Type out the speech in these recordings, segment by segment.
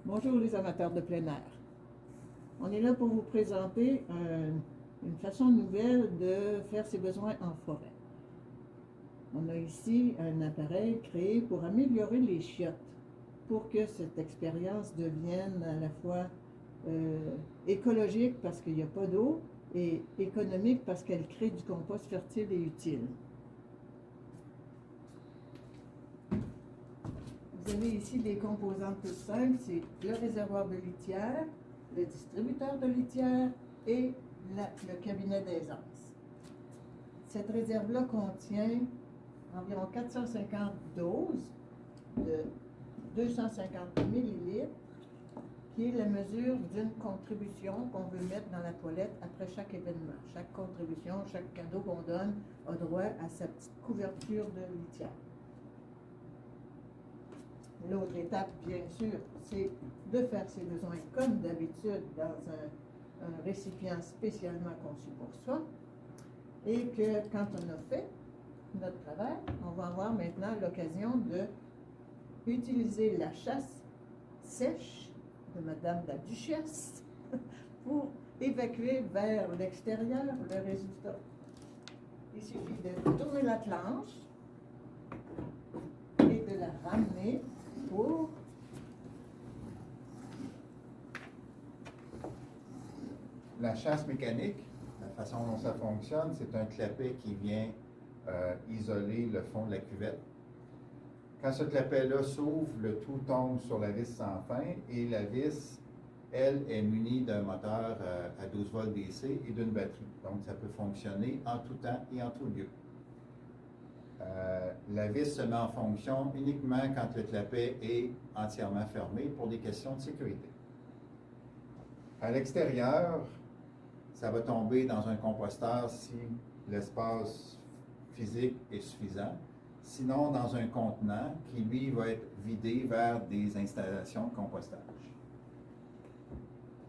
Bonjour les amateurs de plein air. On est là pour vous présenter une façon nouvelle de faire ses besoins en forêt. On a ici un appareil créé pour améliorer les chiottes, pour que cette expérience devienne à la fois écologique parce qu'il n'y a pas d'eau et économique parce qu'elle crée du compost fertile et utile. Vous avez ici des composantes toutes simples, c'est le réservoir de litière, le distributeur de litière et le cabinet d'aisance. Cette réserve-là contient environ 450 doses de 250 millilitres, qui est la mesure d'une contribution qu'on veut mettre dans la toilette après chaque événement. Chaque contribution, chaque cadeau qu'on donne a droit à sa petite couverture de litière. L'autre étape, bien sûr, c'est de faire ses besoins comme d'habitude dans un récipient spécialement conçu pour ça. Et que quand on a fait notre travail, on va avoir maintenant l'occasion de utiliser la chasse sèche de Madame la Duchesse pour évacuer vers l'extérieur le résultat. Il suffit de tourner la planche et de la ramener pour la chasse mécanique. La façon dont ça fonctionne, c'est un clapet qui vient isoler le fond de la cuvette. Quand ce clapet-là s'ouvre, le tout tombe sur la vis sans fin et la vis, elle, est munie d'un moteur à 12 volts DC et d'une batterie. Donc, ça peut fonctionner en tout temps et en tout lieu. La vis se met en fonction uniquement quand le clapet est entièrement fermé pour des questions de sécurité. À l'extérieur, ça va tomber dans un composteur si l'espace physique est suffisant. Sinon, dans un contenant qui, lui, va être vidé vers des installations de compostage.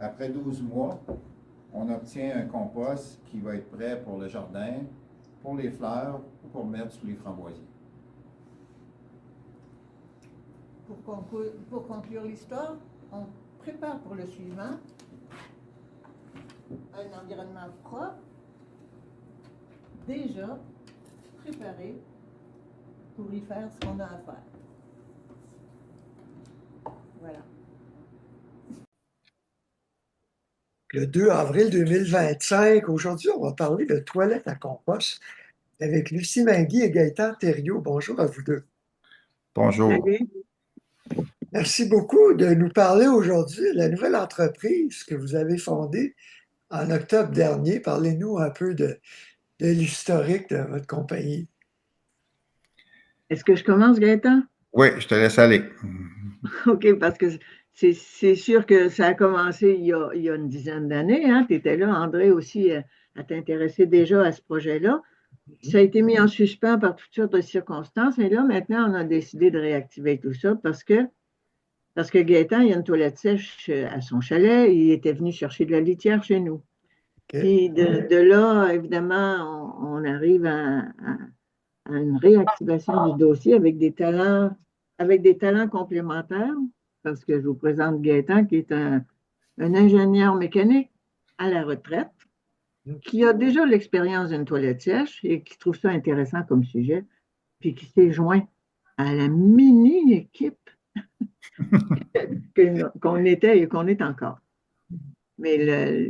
Après 12 mois, on obtient un compost qui va être prêt pour le jardin, pour les fleurs ou pour mettre sous les framboisiers. Pour conclure l'histoire, on prépare pour le suivant un environnement propre, déjà préparé pour y faire ce qu'on a à faire. Voilà. Le 2 avril 2025, aujourd'hui, on va parler de toilettes à compost avec Lucie Mainguy et Gaëtan Thériault. Bonjour à vous deux. Bonjour. Salut. Merci beaucoup de nous parler aujourd'hui de la nouvelle entreprise que vous avez fondée en octobre dernier. Parlez-nous un peu de l'historique de votre compagnie. Est-ce que je commence, Gaëtan? Oui, je te laisse aller. OK, parce que c'est sûr que ça a commencé il y a une dizaine d'années. Hein? Tu étais là, André, aussi, à t'intéresser déjà à ce projet-là. Ça a été mis en suspens par toutes sortes de circonstances, mais là, maintenant, on a décidé de réactiver tout ça parce que Gaëtan, il y a une toilette sèche à son chalet. Il était venu chercher de la litière chez nous. OK. Puis de là, évidemment, on arrive à une réactivation du dossier avec des talents complémentaires, parce que je vous présente Gaëtan, qui est un ingénieur mécanique à la retraite, qui a déjà l'expérience d'une toilette sèche et qui trouve ça intéressant comme sujet, puis qui s'est joint à la mini-équipe qu'on était et qu'on est encore. Mais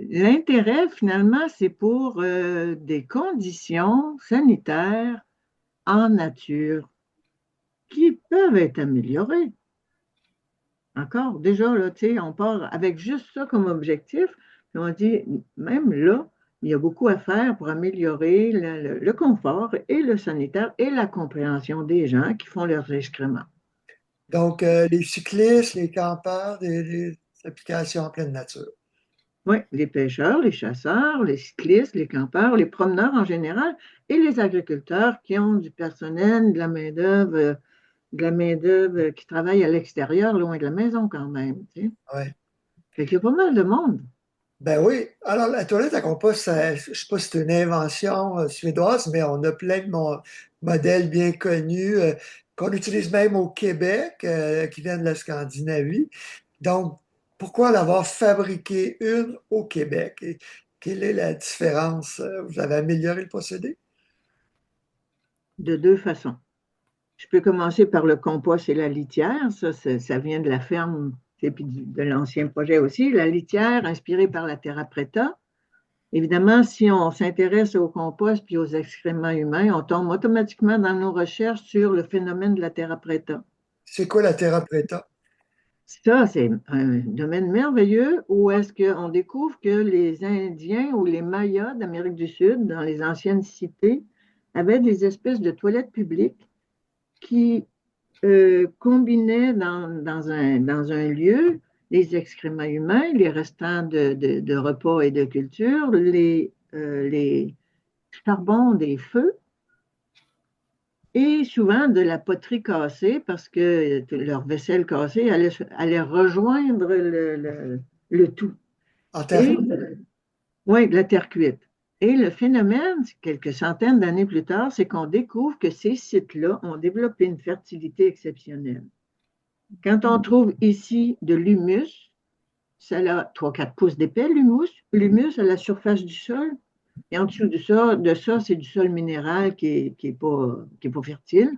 l'intérêt, finalement, c'est pour des conditions sanitaires en nature qui peuvent être améliorées. Encore, déjà, là, tu sais, on part avec juste ça comme objectif, puis on dit, même là, il y a beaucoup à faire pour améliorer le confort et le sanitaire et la compréhension des gens qui font leurs excréments. Donc, les cyclistes, les campeurs, des applications en pleine nature. Oui, les pêcheurs, les chasseurs, les cyclistes, les campeurs, les promeneurs en général et les agriculteurs qui ont du personnel, de la main-d'œuvre qui travaille à l'extérieur, loin de la maison quand même. Tu sais. Ouais. Fait qu'il y a pas mal de monde. Ben oui. Alors, la toilette à compost, je ne sais pas si c'est une invention suédoise, mais on a plein de modèles bien connus qu'on utilise même au Québec, qui viennent de la Scandinavie. Donc, pourquoi l'avoir fabriqué une au Québec? Et quelle est la différence? Vous avez amélioré le procédé? De deux façons. Je peux commencer par le compost et la litière. Ça vient de la ferme et puis de l'ancien projet aussi. La litière, inspirée par la Terra Preta. Évidemment, si on s'intéresse au compost puis aux excréments humains, on tombe automatiquement dans nos recherches sur le phénomène de la Terra Preta. C'est quoi la Terra Preta? Ça, c'est un domaine merveilleux où est-ce qu'on découvre que les Indiens ou les Mayas d'Amérique du Sud, dans les anciennes cités, avaient des espèces de toilettes publiques qui combinaient dans un lieu les excréments humains, les restants de repas et de culture, les charbons des feux et souvent de la poterie cassée parce que leur vaisselle cassée allait rejoindre le tout. En terre. Et oui, de la terre cuite. Et le phénomène, quelques centaines d'années plus tard, c'est qu'on découvre que ces sites-là ont développé une fertilité exceptionnelle. Quand on trouve ici de l'humus, ça a 3-4 pouces d'épais, l'humus à la surface du sol. Et en dessous de ça c'est du sol minéral qui est pas fertile.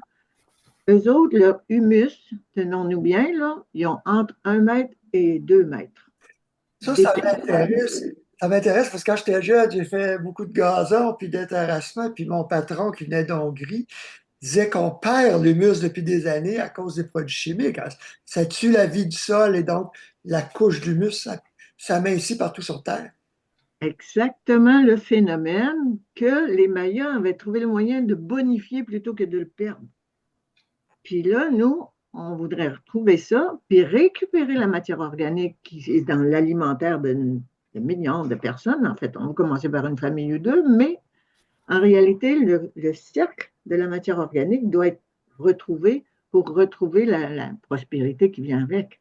Eux autres, leur humus, tenons-nous bien, là, ils ont entre 1 mètre et 2 mètres. Ça m'intéresse. Ça m'intéresse parce que quand j'étais jeune, j'ai fait beaucoup de gazon puis de terrassement, puis mon patron qui venait d'Hongrie disait qu'on perd l'humus depuis des années à cause des produits chimiques. Ça tue la vie du sol et donc la couche d'humus, ça mincit partout sur Terre. Exactement le phénomène que les Mayas avaient trouvé le moyen de bonifier plutôt que de le perdre. Puis là, nous, on voudrait retrouver ça, puis récupérer la matière organique qui est dans l'alimentaire de millions de personnes. En fait, on va commencer par une famille ou deux, mais en réalité, le cercle de la matière organique doit être retrouvé pour retrouver la prospérité qui vient avec.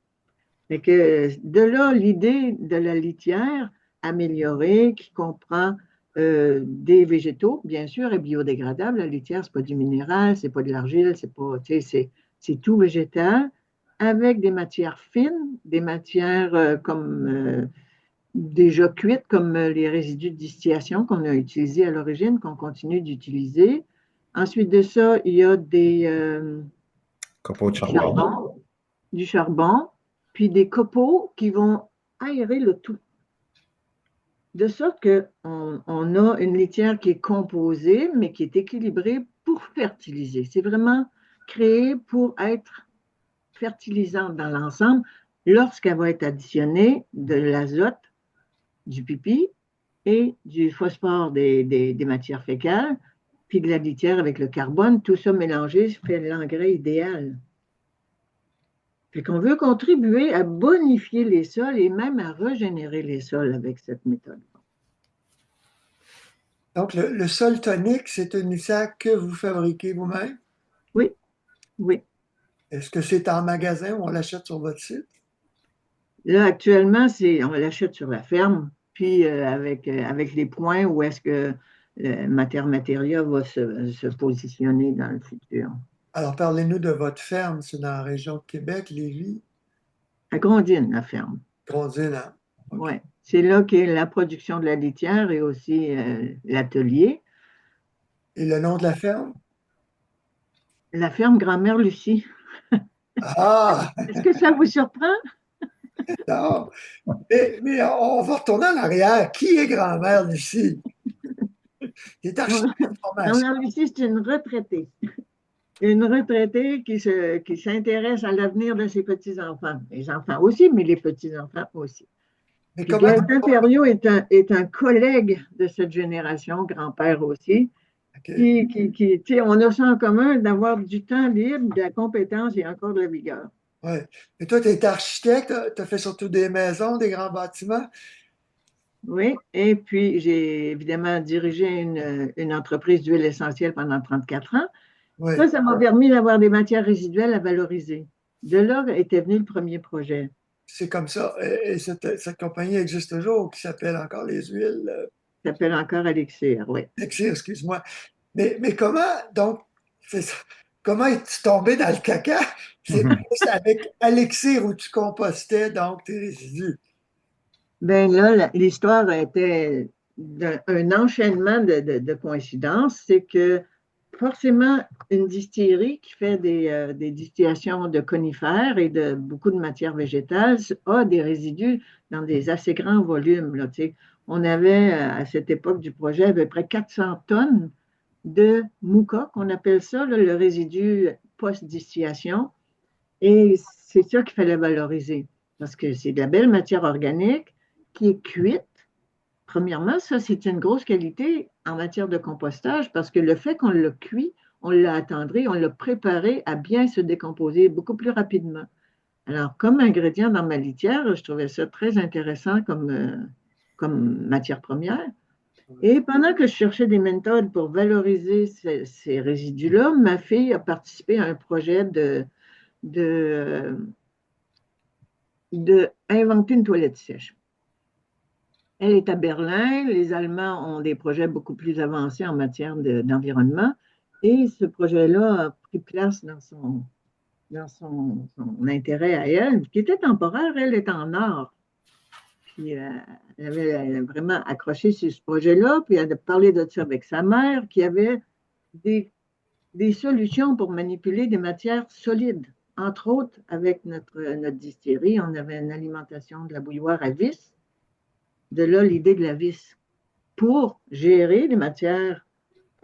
Et que de là, l'idée de la litière améliorée qui comprend des végétaux, bien sûr, et biodégradable. La litière, ce n'est pas du minéral, ce n'est pas de l'argile, c'est tout végétal, avec des matières fines, des matières comme déjà cuites, comme les résidus de distillation qu'on a utilisés à l'origine, qu'on continue d'utiliser. Ensuite de ça, il y a Copeaux de charbon. Du charbon, puis des copeaux qui vont aérer le tout. De sorte qu'on a une litière qui est composée, mais qui est équilibrée pour fertiliser. C'est vraiment créé pour être fertilisante dans l'ensemble lorsqu'elle va être additionnée de l'azote, du pipi et du phosphore des matières fécales, puis de la litière avec le carbone. Tout ça mélangé fait l'engrais idéal. Fait qu'on veut contribuer à bonifier les sols et même à régénérer les sols avec cette méthode. Donc, le sol tonique, c'est un USAC que vous fabriquez vous-même? Oui, oui. Est-ce que c'est en magasin ou on l'achète sur votre site? Là, actuellement, on l'achète sur la ferme, puis avec les points où est-ce que Mater Materia va se positionner dans le futur. Alors, parlez-nous de votre ferme. C'est dans la région de Québec, Lévis, À Grondines, la ferme. Grondines. Hein? Okay. Oui. C'est là qu'est la production de la litière et aussi l'atelier. Et le nom de la ferme? La ferme Grand-Mère Lucie. Ah! Est-ce que ça vous surprend? Non. Mais on va retourner en arrière. Qui est grand-mère Lucie? Qui est architecte de formation. Grand-Mère Lucie, c'est une retraitée. Une retraitée qui s'intéresse à l'avenir de ses petits-enfants. Les enfants aussi, mais les petits-enfants aussi. Mais Puis Gaëtan Thériault est un collègue de cette génération, grand-père aussi. Okay. On a ça en commun d'avoir du temps libre, de la compétence et encore de la vigueur. Oui. Et toi, tu es architecte, tu as fait surtout des maisons, des grands bâtiments. Oui, et puis j'ai évidemment dirigé une entreprise d'huile essentielle pendant 34 ans. Oui. Ça m'a permis d'avoir des matières résiduelles à valoriser. De là était venu le premier projet. C'est comme ça. Et cette compagnie existe toujours, qui s'appelle encore les huiles. Ça s'appelle encore Elixir, oui. Elixir, excuse-moi. Mais comment, donc, c'est ça. Comment es-tu tombé dans le caca? C'est plus avec Alexir où tu compostais donc tes résidus. Ben là, l'histoire était un enchaînement de coïncidences. C'est que forcément, une distillerie qui fait des distillations de conifères et de beaucoup de matières végétales a des résidus dans des assez grands volumes, là, tu sais. On avait, à cette époque du projet, à peu près 400 tonnes de mouka, qu'on appelle ça, là, le résidu post-distillation. Et c'est ça qu'il fallait valoriser, parce que c'est de la belle matière organique qui est cuite. Premièrement, ça, c'est une grosse qualité en matière de compostage, parce que le fait qu'on l'a cuit, on l'a attendri, on l'a préparé à bien se décomposer beaucoup plus rapidement. Alors, comme ingrédient dans ma litière, je trouvais ça très intéressant comme matière première. Et pendant que je cherchais des méthodes pour valoriser ces résidus-là, ma fille a participé à un projet de, de inventer une toilette sèche. Elle est à Berlin. Les Allemands ont des projets beaucoup plus avancés en matière d'environnement. Et ce projet-là a pris place dans son intérêt à elle, qui était temporaire. Elle est en art. Puis elle avait vraiment accroché sur ce projet-là. Puis elle a parlé de ça avec sa mère, qui avait des solutions pour manipuler des matières solides. Entre autres, avec notre distillerie, on avait une alimentation de la bouilloire à vis. De là, l'idée de la vis pour gérer les matières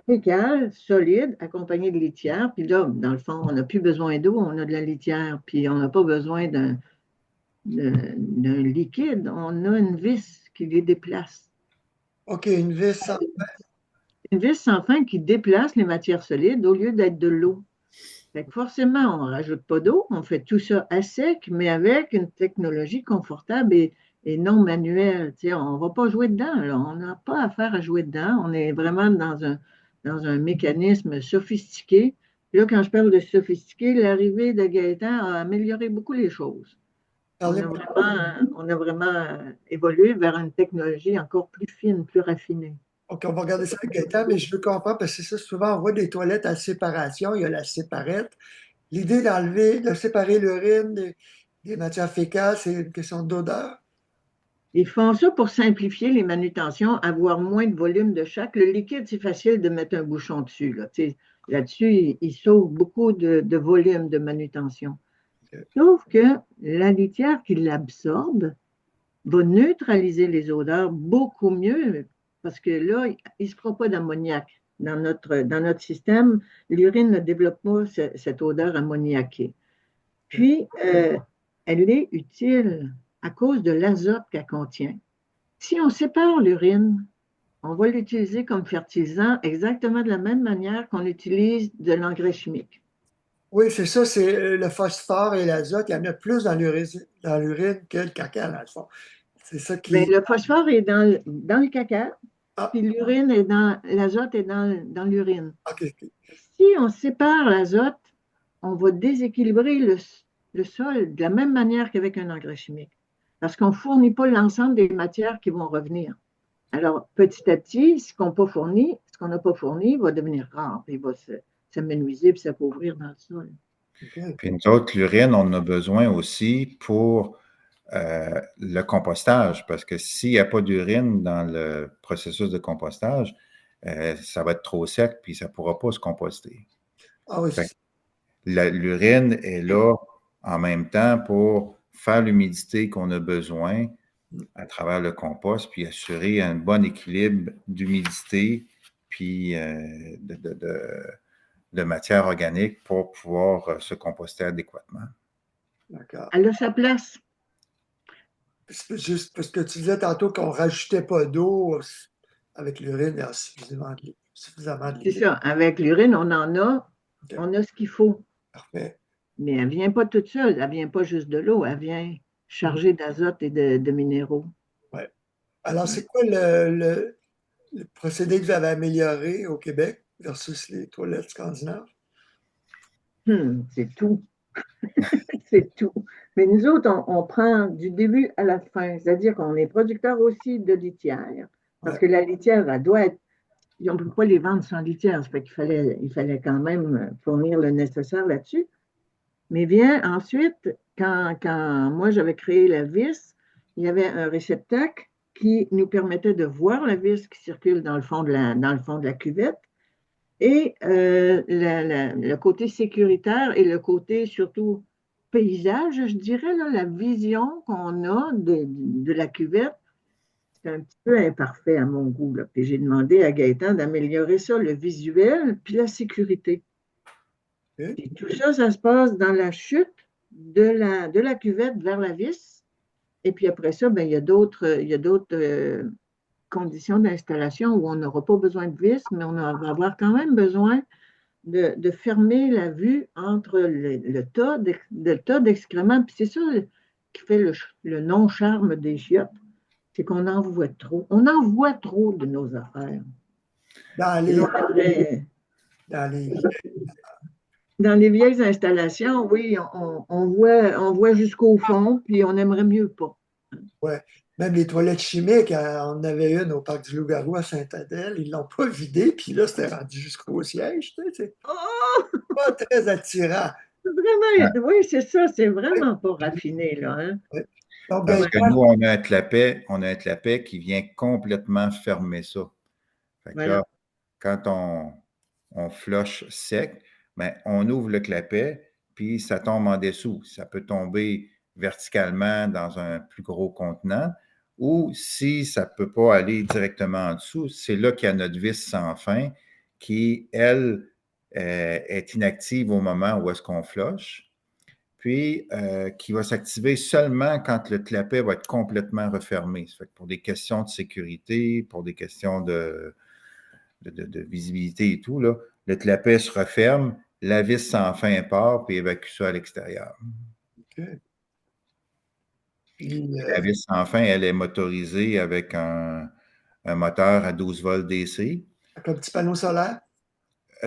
fécales, solides, accompagnées de litière. Puis là, dans le fond, on n'a plus besoin d'eau, on a de la litière. Puis on n'a pas besoin d'un liquide, on a une vis qui les déplace. OK, une vis sans... Une vis sans fin qui déplace les matières solides au lieu d'être de l'eau. Fait que forcément, on ne rajoute pas d'eau, on fait tout ça à sec, mais avec une technologie confortable et non manuelle. Tu sais, on ne va pas jouer dedans, là. On n'a pas affaire à jouer dedans. On est vraiment dans un mécanisme sophistiqué. Là, quand je parle de sophistiqué, l'arrivée de Gaëtan a amélioré beaucoup les choses. On a vraiment évolué vers une technologie encore plus fine, plus raffinée. OK, on va regarder ça avec Gaëtan, mais je veux comprendre parce que c'est ça, souvent on voit des toilettes à séparation, il y a la séparette. L'idée de séparer l'urine des matières fécales, c'est une question d'odeur. Ils font ça pour simplifier les manutentions, avoir moins de volume de chaque. Le liquide, c'est facile de mettre un bouchon dessus. Là-dessus, il sauve beaucoup de volume de manutention. Sauf que la litière qui l'absorbe va neutraliser les odeurs beaucoup mieux parce que là, il ne se fera pas d'ammoniac. Dans notre système, l'urine ne développe pas cette odeur ammoniaquée. Puis, elle est utile à cause de l'azote qu'elle contient. Si on sépare l'urine, on va l'utiliser comme fertilisant exactement de la même manière qu'on utilise de l'engrais chimique. Oui, c'est ça, c'est le phosphore et l'azote, il y en a plus dans l'urine que le caca, dans le fond. C'est ça qui... Bien, le phosphore est dans le caca, Ah, puis l'azote est dans l'urine. OK. Si on sépare l'azote, on va déséquilibrer le sol de la même manière qu'avec un engrais chimique, parce qu'on ne fournit pas l'ensemble des matières qui vont revenir. Alors, petit à petit, ce qu'on n'a pas fourni va devenir rare, puis il va s'amenuiser puis s'appauvrir dans le sol. Okay. Puis nous autres, l'urine, on en a besoin aussi pour le compostage, parce que s'il n'y a pas d'urine dans le processus de compostage, ça va être trop sec, puis ça ne pourra pas se composter. Ah oui, l'urine est là en même temps pour faire l'humidité qu'on a besoin à travers le compost, puis assurer un bon équilibre d'humidité, puis de matière organique pour pouvoir se composter adéquatement. D'accord. Elle a sa place. Juste parce que tu disais tantôt qu'on ne rajoutait pas d'eau avec l'urine, il y a suffisamment de liquide. C'est ça. Avec l'urine, on en a, Okay. on a ce qu'il faut. Parfait. Mais elle ne vient pas toute seule. Elle ne vient pas juste de l'eau. Elle vient chargée d'azote et de minéraux. Oui. Alors, c'est quoi le procédé que vous avez amélioré au Québec versus les toilettes scandinaves? C'est tout. C'est tout. Mais nous autres, on prend du début à la fin. C'est-à-dire qu'on est producteur aussi de litière. Parce que la litière, elle doit être. On ne peut pas les vendre sans litière. Ça fait qu'il fallait quand même fournir le nécessaire là-dessus. Mais bien, ensuite, quand moi j'avais créé la vis, il y avait un réceptacle qui nous permettait de voir la vis qui circule dans le fond dans le fond de la cuvette. Et le côté sécuritaire et le côté surtout paysage, je dirais, là, la vision qu'on a de la cuvette, c'est un petit peu imparfait à mon goût. Là. Puis j'ai demandé à Gaëtan d'améliorer ça, le visuel, puis la sécurité. OK. Puis tout ça, ça se passe dans la chute de la cuvette vers la vis. Et puis après ça, ben, il y a d'autres conditions d'installation où on n'aura pas besoin de vis, mais on va avoir quand même besoin de fermer la vue entre le tas d'excréments. Puis c'est ça qui fait le non-charme des chiottes, c'est qu'on en voit trop. On en voit trop de nos affaires. Dans Et les, on aimerait- dans les, Dans les vieilles installations, oui, on voit jusqu'au fond, puis on aimerait mieux pas. ouais, même les toilettes chimiques, on en avait une au parc du Loup-Garou à Saint-Adèle, ils ne l'ont pas vidée, puis là, c'était rendu jusqu'au siège. Tu sais, c'est Oh, pas très attirant. Ah, vraiment, oui, c'est ça, c'est vraiment pas raffiné, là. Hein? Ouais. Donc, parce que Gaëtan, nous, on a un clapet qui vient complètement fermer ça. Fait que Voilà. là, quand on flush sec, ben, on ouvre le clapet, puis ça tombe en dessous. Ça peut tomber verticalement dans un plus gros contenant, ou si ça ne peut pas aller directement en dessous, c'est là qu'il y a notre vis sans fin qui, elle, est inactive au moment où est-ce qu'on flush, puis qui va s'activer seulement quand le clapet va être complètement refermé. Ça fait que pour des questions de sécurité, pour des questions de visibilité et tout, là, le clapet se referme, la vis sans fin part, puis évacue ça à l'extérieur. OK. Puis, La vis sans fin, elle est motorisée avec un moteur à 12 volts DC. avec un petit panneau solaire.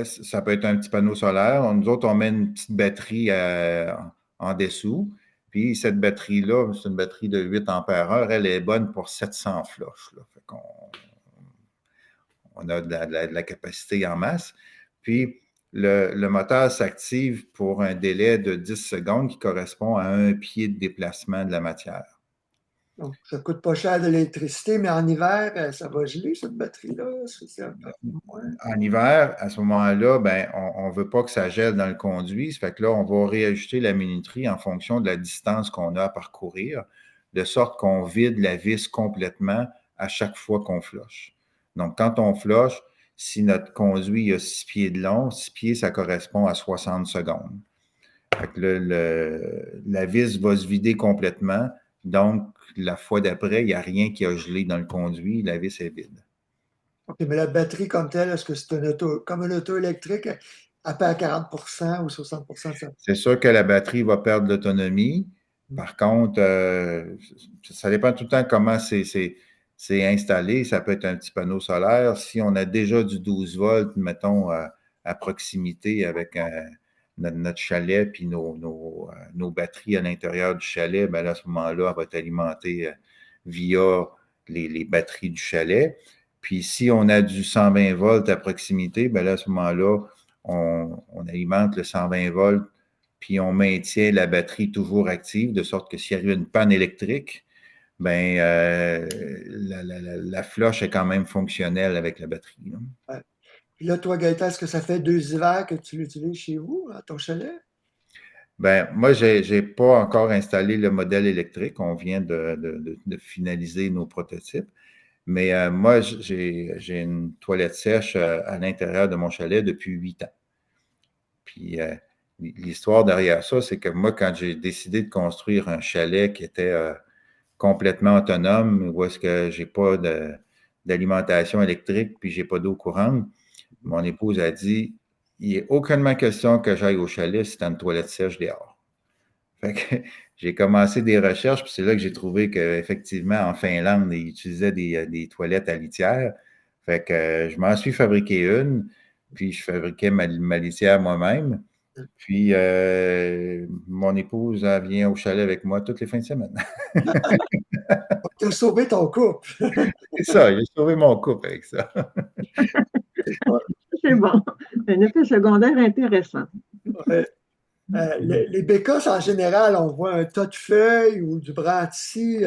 Ça peut être un petit panneau solaire. Nous autres, on met une petite batterie en dessous. Puis cette batterie-là, c'est une batterie de 8 ampères-heure. Elle est bonne pour 700 flush. Là. Fait qu'on on a de la capacité en masse. Puis le moteur s'active pour un délai de 10 secondes qui correspond à un pied de déplacement de la matière. Donc, ça ne coûte pas cher de l'électricité, mais en hiver, ça va geler, cette batterie-là. C'est un peu moins. En hiver, à ce moment-là, ben, on ne veut pas que ça gèle dans le conduit. Ça fait que là, on va réajuster la minuterie en fonction de la distance qu'on a à parcourir, de sorte qu'on vide la vis complètement à chaque fois qu'on flush. Donc, quand on flush, si notre conduit a 6 pieds de long, 6 pieds, ça correspond à 60 secondes. Fait que la vis va se vider complètement. Donc, la fois d'après, il n'y a rien qui a gelé dans le conduit. La vis est vide. OK, mais la batterie comme telle, est-ce que c'est une auto, comme une auto électrique, elle perd 40 ou 60 de sa... C'est sûr que la batterie va perdre l'autonomie. Par contre, ça dépend tout le temps comment c'est installé. Ça peut être un petit panneau solaire. Si on a déjà du 12 volts, mettons, à proximité avec notre chalet puis nos batteries à l'intérieur du chalet, ben là, à ce moment-là, elle va être alimentée via les batteries du chalet. Puis si on a du 120 volts à proximité, ben là, à ce moment-là, on alimente le 120 volts, puis on maintient la batterie toujours active, de sorte que s'il arrive une panne électrique, ben, la flush est quand même fonctionnelle avec la batterie. Là. Ouais. Puis là, toi, Gaëtan, est-ce que ça fait 2 hivers que tu l'utilises chez vous, à ton chalet? Ben, moi, je n'ai pas encore installé le modèle électrique. On vient de finaliser nos prototypes. Mais moi, j'ai une toilette sèche à l'intérieur de mon chalet depuis 8 ans. Puis l'histoire derrière ça, c'est que moi, quand j'ai décidé de construire un chalet qui était complètement autonome, où est-ce que j'ai pas d'alimentation électrique, puis j'ai pas d'eau courante, mon épouse a dit, il n'est aucunement question que j'aille au chalet si tu as une toilette sèche dehors. Fait que j'ai commencé des recherches, puis c'est là que j'ai trouvé qu'effectivement, en Finlande, ils utilisaient des toilettes à litière. Fait que je m'en suis fabriqué une, puis je fabriquais ma litière moi-même. Puis mon épouse, elle vient au chalet avec moi toutes les fins de semaine. Tu as sauvé ton couple. C'est ça, j'ai sauvé mon couple avec ça. C'est pas- C'est bon. Un effet secondaire intéressant. ouais. Les bécosses, en général, on voit un tas de feuilles ou du branti.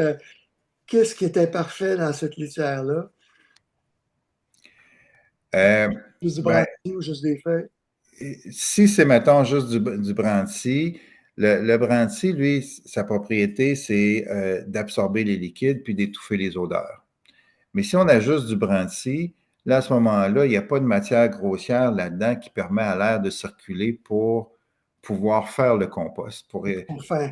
Qu'est-ce qui était parfait dans cette litière-là? Euh, Juste du ben, branti ou juste des feuilles? si c'est, mettons, juste du brandy, le brandy, lui, sa propriété, c'est d'absorber les liquides puis d'étouffer les odeurs. Mais si on a juste du brandy, là, à ce moment-là, il n'y a pas de matière grossière là-dedans qui permet à l'air de circuler pour pouvoir faire le compost. Enfin,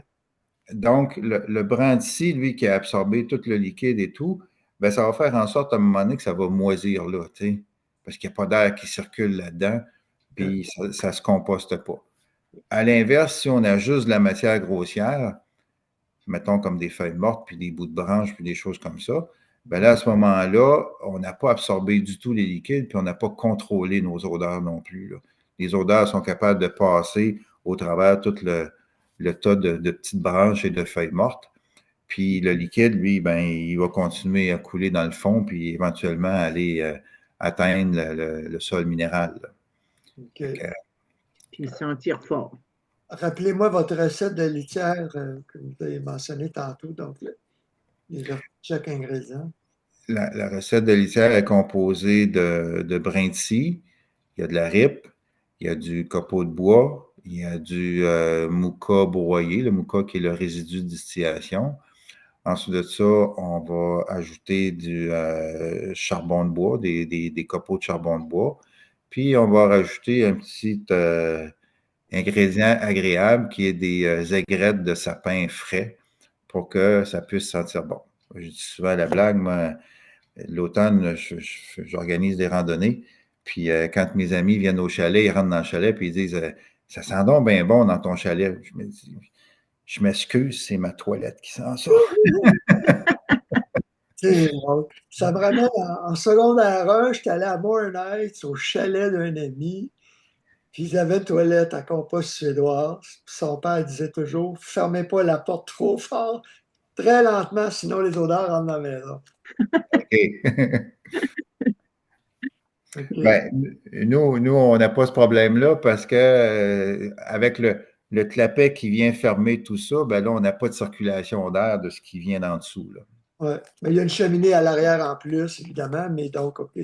Donc, le brandy, lui, qui a absorbé tout le liquide et tout, ben, ça va faire en sorte à un moment donné que ça va moisir là, tu sais, parce qu'il n'y a pas d'air qui circule là-dedans, puis ça ne se composte pas. À l'inverse, si on a juste de la matière grossière, mettons comme des feuilles mortes, puis des bouts de branches, puis des choses comme ça, ben là, à ce moment-là, on n'a pas absorbé du tout les liquides, puis on n'a pas contrôlé nos odeurs non plus, là. Les odeurs sont capables de passer au travers tout le tas de petites branches et de feuilles mortes. Puis le liquide, lui, ben, il va continuer à couler dans le fond, puis éventuellement aller atteindre le sol minéral, là. Fait OK. que, Puis sentir fort. Rappelez-moi votre recette de litière que vous avez mentionnée tantôt, donc chaque ingrédient. la recette de litière est composée de brindilles, il y a de la ripe, il y a du copeau de bois, il y a du mouka broyé, le mouka qui est le résidu de distillation. Ensuite de ça, on va ajouter du charbon de bois, des copeaux de charbon de bois. Puis, on va rajouter un petit ingrédient agréable qui est des aigrettes de sapin frais pour que ça puisse sentir bon. Je dis souvent la blague, moi, l'automne, j'organise des randonnées. Puis quand mes amis viennent au chalet, ils rentrent dans le chalet, puis ils disent ça sent donc bien bon dans ton chalet. Je me dis je m'excuse, c'est ma toilette qui sent ça. Ça me ramène en secondaire 1, j'étais allé à Moore Heights, au chalet d'un ami, puis ils avaient une toilette à compost suédoise. Puis son père disait toujours, fermez pas la porte trop fort, très lentement, sinon les odeurs rentrent dans la maison. OK. OK. Ben, nous, on n'a pas ce problème-là parce que avec le clapet qui vient fermer tout ça, ben là, on n'a pas de circulation d'air de ce qui vient d'en dessous, là. Ouais. Mais il y a une cheminée à l'arrière en plus, évidemment, mais donc, OK.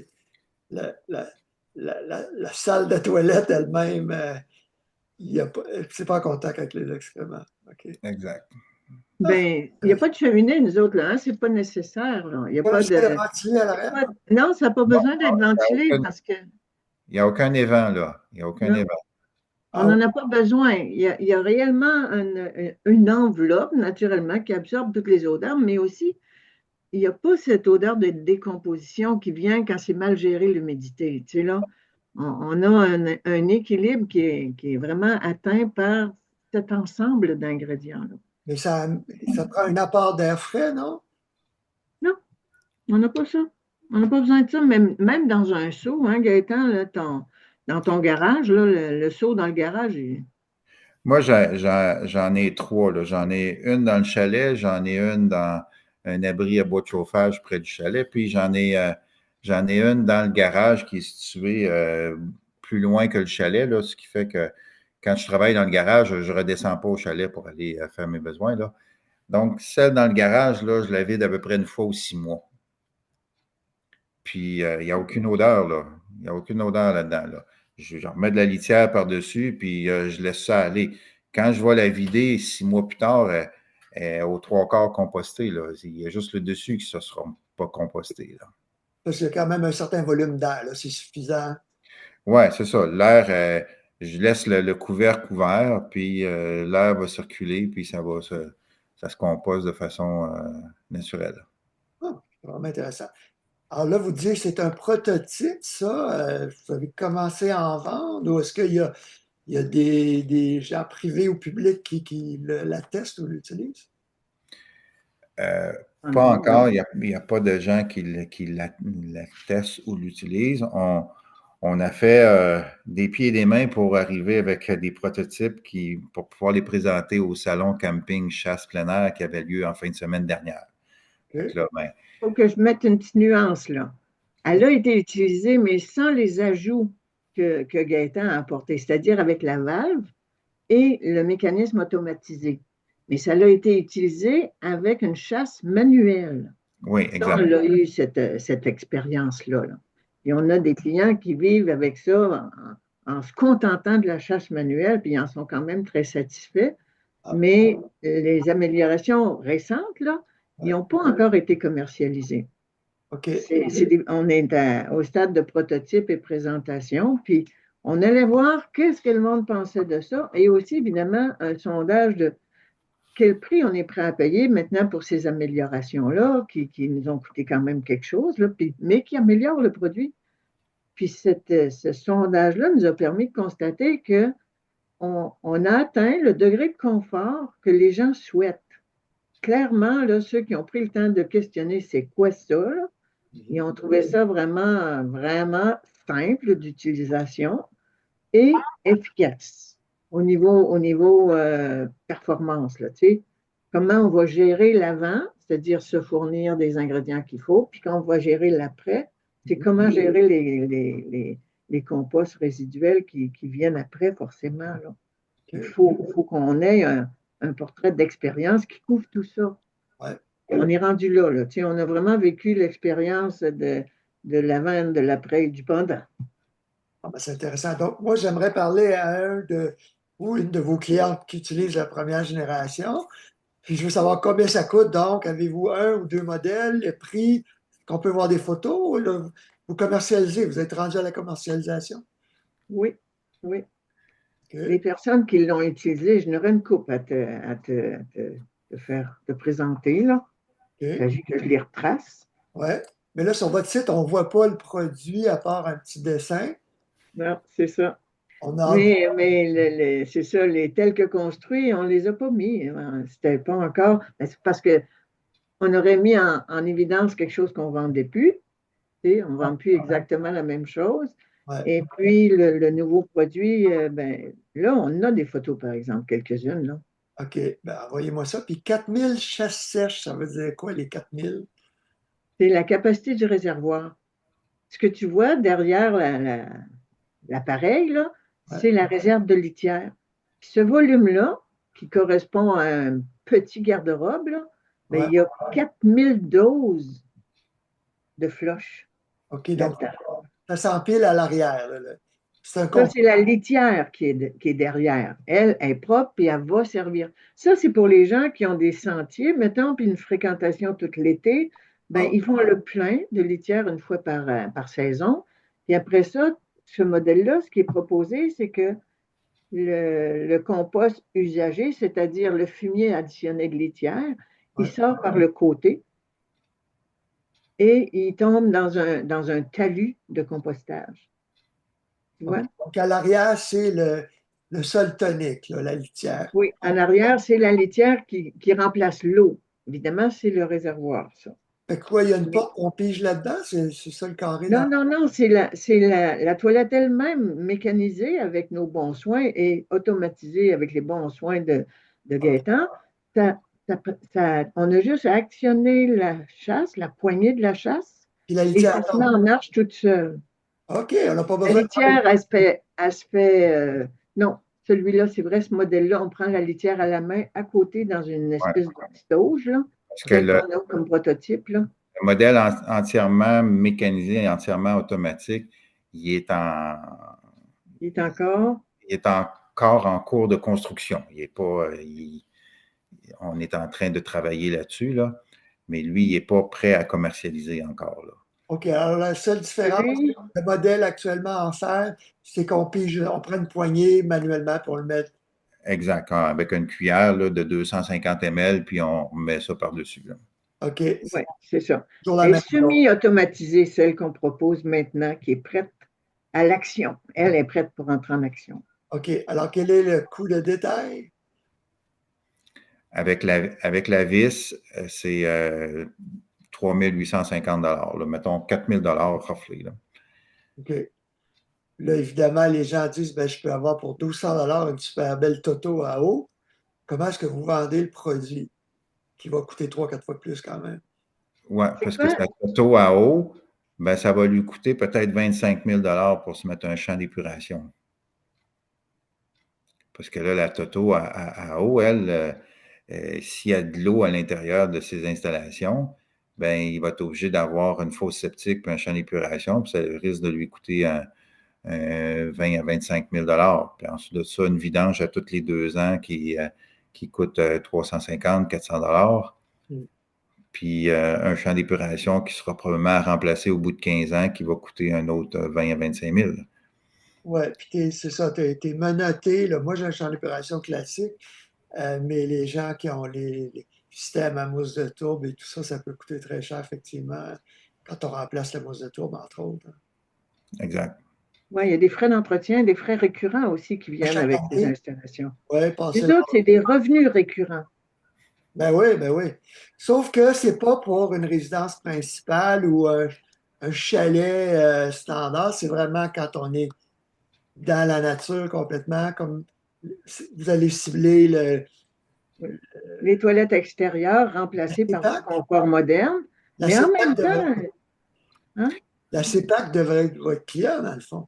La, la- la salle de toilette elle-même, c'est pas en contact avec les excréments. OK. Exact. Ah, Ben, il n'y a pas de cheminée, nous autres, là, hein, c'est pas nécessaire, là. Il y a pas pas obligé de de. ventiler à l'arrière. Non, ça n'a pas Non, besoin d'être ventilé parce que il n'y a aucun évent, là. Il n'y a aucun non, évent. on Ah, n'en a pas besoin. Il y a réellement une enveloppe, naturellement, qui absorbe toutes les odeurs, mais aussi, il n'y a pas cette odeur de décomposition qui vient quand c'est mal géré l'humidité. Tu sais, là, on a un équilibre qui est vraiment atteint par cet ensemble d'ingrédients-là. mais ça prend un apport d'air frais, non? Non, on n'a pas ça. On n'a pas besoin de ça, même dans un seau, hein, Gaëtan, là, dans ton garage, là, le seau dans le garage, Moi, j'en ai trois, là. J'en ai une dans le chalet, j'en ai une dans un abri à bois de chauffage près du chalet, puis j'en ai une dans le garage qui est situé plus loin que le chalet, là, ce qui fait que quand je travaille dans le garage, je ne redescends pas au chalet pour aller faire mes besoins, là. Donc, celle dans le garage, là, je la vide à peu près une fois aux 6 mois. Puis, il n'y a aucune odeur, là. Il n'y a aucune odeur là-dedans, là. Je remets de la litière par-dessus, puis je laisse ça aller. Quand je vais la vider 6 mois plus tard, elle est aux trois quarts compostée, là. Il y a juste le dessus qui ne se sera pas composté, là. Parce qu'il y a quand même un certain volume d'air, là, c'est suffisant. Ouais, c'est ça. L'air, je laisse le couvercle ouvert, puis l'air va circuler, puis ça se compose de façon naturelle. Ah, c'est vraiment intéressant. Alors là, vous disiez que c'est un prototype, ça. Vous avez commencé à en vendre ou est-ce qu'il y a des gens privés ou publics qui la testent ou l'utilisent? Euh, ah Pas non, encore, il n'y a pas de gens qui la testent ou l'utilisent. On a fait des pieds et des mains pour arriver avec des prototypes pour pouvoir les présenter au salon camping chasse plein air qui avait lieu en fin de semaine dernière. Fait OK. que là, ben, il faut que je mette une petite nuance là. Elle a été utilisée, mais sans les ajouts que Gaëtan a apportés, c'est-à-dire avec la valve, et le mécanisme automatisé. Mais ça a été utilisé avec une chasse manuelle. Oui, On exact. a eu cette expérience-là. Là. Et on a des clients qui vivent avec ça en se contentant de la chasse manuelle, puis ils en sont quand même très satisfaits. Mais les améliorations récentes, là, ils n'ont pas encore été commercialisées. OK. On est au stade de prototype et présentation, puis on allait voir qu'est-ce que le monde pensait de ça, et aussi, évidemment, un sondage de quel prix on est prêt à payer maintenant pour ces améliorations-là, qui nous ont coûté quand même quelque chose, là, mais qui améliorent le produit. Puis ce sondage-là nous a permis de constater qu'on a atteint le degré de confort que les gens souhaitent. Clairement, là, ceux qui ont pris le temps de questionner c'est quoi ça, là, ils ont trouvé ça vraiment, vraiment simple d'utilisation et efficace au niveau performance. Là, tu sais. Comment on va gérer l'avant, c'est-à-dire se fournir des ingrédients qu'il faut, puis quand on va gérer l'après, c'est comment gérer les composts résiduels qui viennent après, forcément. Là. Il faut qu'on ait un portrait d'expérience qui couvre tout ça. Ouais. On est rendu là. Là. Tu sais, on a vraiment vécu l'expérience de l'avant, de l'après et du pendant. Ah, ben, c'est intéressant. Donc, moi, j'aimerais parler à une de vos clientes qui utilise la première génération. Puis, je veux savoir combien ça coûte. Donc, avez-vous un ou deux modèles, le prix, qu'on peut voir des photos? Là, vous commercialisez, vous êtes rendu à la commercialisation? Oui, oui. Okay. Les personnes qui l'ont utilisé, je n'aurai une coupe à te présenter. Là. Okay. Il s'agit que je les retrace. Oui. Mais là, sur votre site, on ne voit pas le produit à part un petit dessin. Non, c'est ça. On a... Mais c'est ça, les tels que construits, on ne les a pas mis. C'était pas encore. C'est parce qu'on aurait mis en évidence quelque chose qu'on ne vendait plus. Tu sais, on ne vend plus exactement la même chose. Ouais. Et puis, le nouveau produit, ben, là, on a des photos, par exemple, quelques-unes. Là. OK. Ben, envoyez-moi ça. Puis 4000 chasses sèches, ça veut dire quoi, les 4000? C'est la capacité du réservoir. Ce que tu vois derrière l'appareil, là, c'est la réserve de litière. Puis ce volume-là, qui correspond à un petit garde-robe, là, ben, il y a 4000 doses de flush. OK, donc ça s'empile à l'arrière. Ça, c'est la litière qui est derrière. Elle est propre et elle va servir. Ça, c'est pour les gens qui ont des sentiers, mettons, puis une fréquentation toute l'été. Ben, ils font le plein de litière une fois par saison. Et après ça, ce modèle-là, ce qui est proposé, c'est que le compost usagé, c'est-à-dire le fumier additionné de litière, il sort par le côté et il tombe dans un talus de compostage. Tu vois? Donc, à l'arrière, c'est le sol tonique, là, la litière. Oui, en arrière, c'est la litière qui remplace l'eau. Évidemment, c'est le réservoir, ça. Fait quoi, il y a une porte qu'on pige là-dedans? C'est ça le carré? Non, non, non, c'est la toilette elle-même mécanisée avec nos bons soins et automatisée avec les bons soins de Gaëtan. On a juste à actionner la chasse, la poignée de la chasse, Puis la et litière, ça se met en marche toute seule. OK, on n'a pas La besoin litière, elle se fait non, celui-là, c'est vrai, ce modèle-là, on prend la litière à la main à côté dans une espèce de petite auge, là, qu'on a comme prototype. Là. Le modèle entièrement mécanisé et entièrement automatique, il est encore en cours de construction. Il est pas, on est en train de travailler là-dessus, là, mais lui, il n'est pas prêt à commercialiser encore. Là. OK, alors la seule différence, le modèle actuellement en serre, c'est qu'on pige, on prend une poignée manuellement pour le mettre. Exact, avec une cuillère là, de 250 ml, puis on met ça par-dessus. Là. OK. Oui, c'est ça. Elle est semi-automatisée, celle qu'on propose maintenant, qui est prête à l'action. Elle est prête pour entrer en action. OK. Alors, quel est le coût de détail? Avec la vis, c'est 3 850 $. Mettons 4 000 $, roughly. Là. OK. Là, évidemment, les gens disent, ben, je peux avoir pour 1200 $ une super belle Toto à eau. Comment est-ce que vous vendez le produit qui va coûter 3-4 fois plus quand même? Oui, parce que sa Toto à eau, ben, ça va lui coûter peut-être 25 000 $ pour se mettre un champ d'épuration. Parce que là, la Toto à eau, elle, s'il y a de l'eau à l'intérieur de ces installations, ben il va être obligé d'avoir une fosse septique puis un champ d'épuration, puis ça risque de lui coûter 20 à 25 000 Puis ensuite de ça, une vidange à tous les 2 ans qui coûte 350, 400 Mm. Puis un champ d'épuration qui sera probablement à remplacer au bout de 15 ans, qui va coûter un autre 20 à 25 000. Oui, puis c'est ça, tu es menotté. Là. Moi, j'ai un champ d'épuration classique, mais les gens qui ont les systèmes à mousse de tourbe et tout ça, ça peut coûter très cher, effectivement, quand on remplace la mousse de tourbe, entre autres. Exact. Oui, il y a des frais d'entretien, des frais récurrents aussi qui viennent Chaque avec les année, installations. oui, Les autres, c'est des revenus récurrents. ben oui, ben oui. Sauf que c'est pas pour une résidence principale ou un chalet standard, c'est vraiment quand on est dans la nature complètement, comme vous allez cibler Les toilettes extérieures remplacées par du CEPAC. confort moderne, La mais en CEPAC même devrait, temps, hein, la CEPAC devrait être votre client, dans le fond.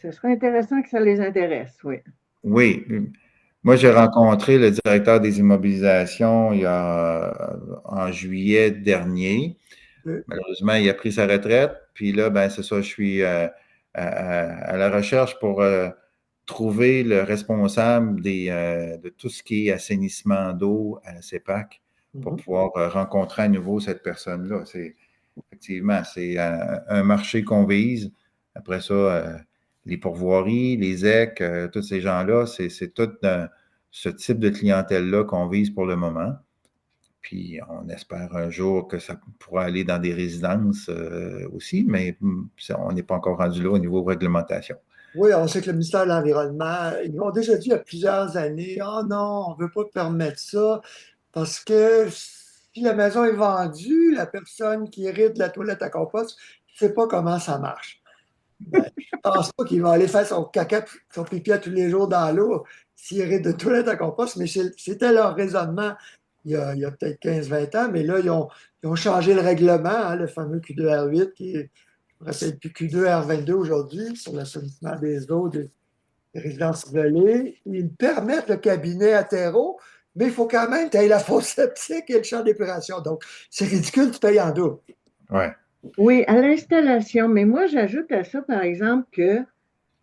ce serait intéressant que ça les intéresse, oui. Oui. Moi, j'ai rencontré le directeur des immobilisations en juillet dernier. Oui. Malheureusement, il a pris sa retraite. Puis là, ben, c'est ça, je suis à la recherche pour trouver le responsable de tout ce qui est assainissement d'eau à la CEPAC pour Mhm. pouvoir rencontrer à nouveau cette personne-là. Effectivement, c'est un marché qu'on vise. Après ça, les pourvoiries, les EC, tous ces gens-là, c'est tout ce type de clientèle-là qu'on vise pour le moment. Puis on espère un jour que ça pourra aller dans des résidences aussi, mais on n'est pas encore rendu là au niveau réglementation. Oui, on sait que le ministère de l'Environnement, ils ont déjà dit il y a plusieurs années, oh non, on ne veut pas permettre ça parce que si la maison est vendue, la personne qui hérite de la toilette à compost ne sait pas comment ça marche. Ben, je ne pense pas qu'il va aller faire son caca, son pipi à tous les jours dans l'eau s'il hérite de toilette à compost, mais c'était leur raisonnement il y a peut-être 15-20 ans, mais là, ils ont changé le règlement, hein, le fameux Q2R8 qui est, je me rappelle plus, Q2R22 aujourd'hui, sur l'assainissement des eaux des résidences isolées. Ils permettent le cabinet à terreau, mais il faut quand même que tu aies la fosse septique et le champ d'épuration. Donc, c'est ridicule, tu payes en double. Ouais. Oui, à l'installation, mais moi, j'ajoute à ça, par exemple, que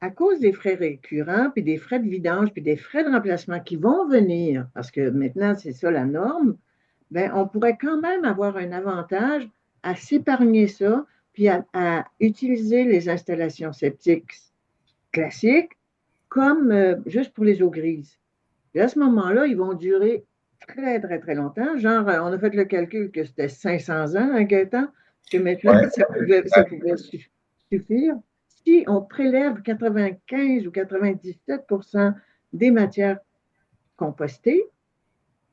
à cause des frais récurrents, puis des frais de vidange, puis des frais de remplacement qui vont venir, parce que maintenant, c'est ça la norme, ben, on pourrait quand même avoir un avantage à s'épargner ça, puis à utiliser les installations septiques classiques comme juste pour les eaux grises. Et à ce moment-là, ils vont durer très, très, très longtemps. Genre, on a fait le calcul que c'était 500 ans, un Gaëtan, que maintenant, Ouais. ça pouvait suffire. Si on prélève 95 ou 97 des matières compostées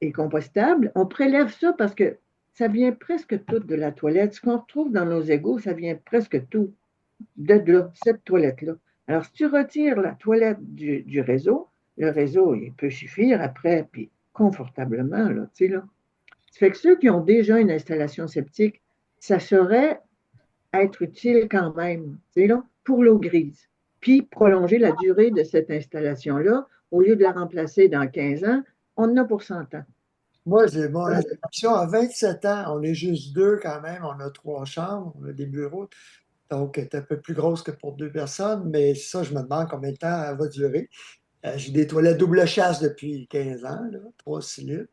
et compostables, on prélève ça parce que ça vient presque tout de la toilette. Ce qu'on retrouve dans nos égouts, ça vient presque tout de là, cette toilette-là. Alors, si tu retires la toilette du réseau, le réseau, il peut suffire après, puis confortablement, là, tu sais, là. Ça fait que ceux qui ont déjà une installation septique, ça serait être utile quand même, tu sais, là, pour l'eau grise. Puis prolonger la durée de cette installation-là, au lieu de la remplacer dans 15 ans, on en a pour 100 ans. Moi, j'ai mon inscription à 27 ans. On est juste deux quand même. On a 3 chambres, on a des bureaux. Donc, elle est un peu plus grosse que pour 2 personnes. Mais ça, je me demande combien de temps elle va durer. J'ai des toilettes double chasse depuis 15 ans, là, 3 6 litres.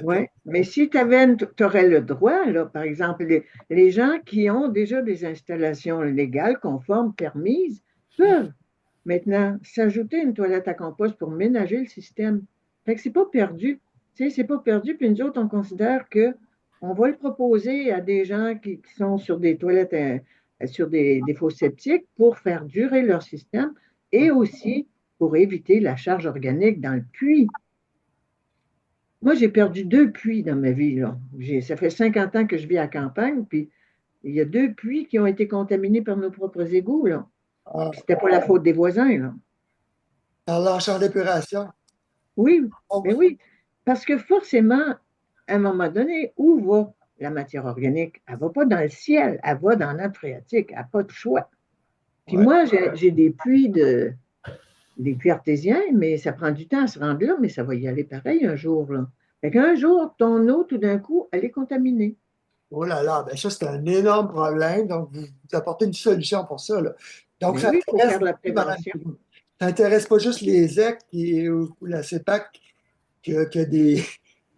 Oui, mais si tu aurais le droit, là, par exemple, les gens qui ont déjà des installations légales, conformes, permises, peuvent maintenant s'ajouter une toilette à compost pour ménager le système. Fait que c'est pas perdu. Tu sais, c'est pas perdu. Puis nous autres, on considère que on va le proposer à des gens qui sont sur des toilettes, sur des fosses septiques pour faire durer leur système et aussi pour éviter la charge organique dans le puits. Moi, j'ai perdu 2 puits dans ma vie, là. Ça fait 50 ans que je vis à campagne, puis il y a 2 puits qui ont été contaminés par nos propres égouts, là. Ah, Puis c'était pas la faute des voisins, là. par leur champ d'épuration. Oui, Oh, mais oui, parce que forcément, à un moment donné, où va la matière organique? Elle ne va pas dans le ciel, elle va dans la nappe phréatique, elle n'a pas de choix. Puis ouais. moi, j'ai des puits des puits artésiens, mais ça prend du temps à se rendre là, mais ça va y aller pareil un jour, là. Fait qu'un jour, ton eau, tout d'un coup, elle est contaminée. Oh là là, ben ça, c'est un énorme problème. Donc, vous apportez une solution pour ça, là. Donc, Mais ça oui, il faut intéresse faire de la beaucoup, Mme prévention. Thibault. Ça intéresse pas juste les ZEC ou la CEPAC que des.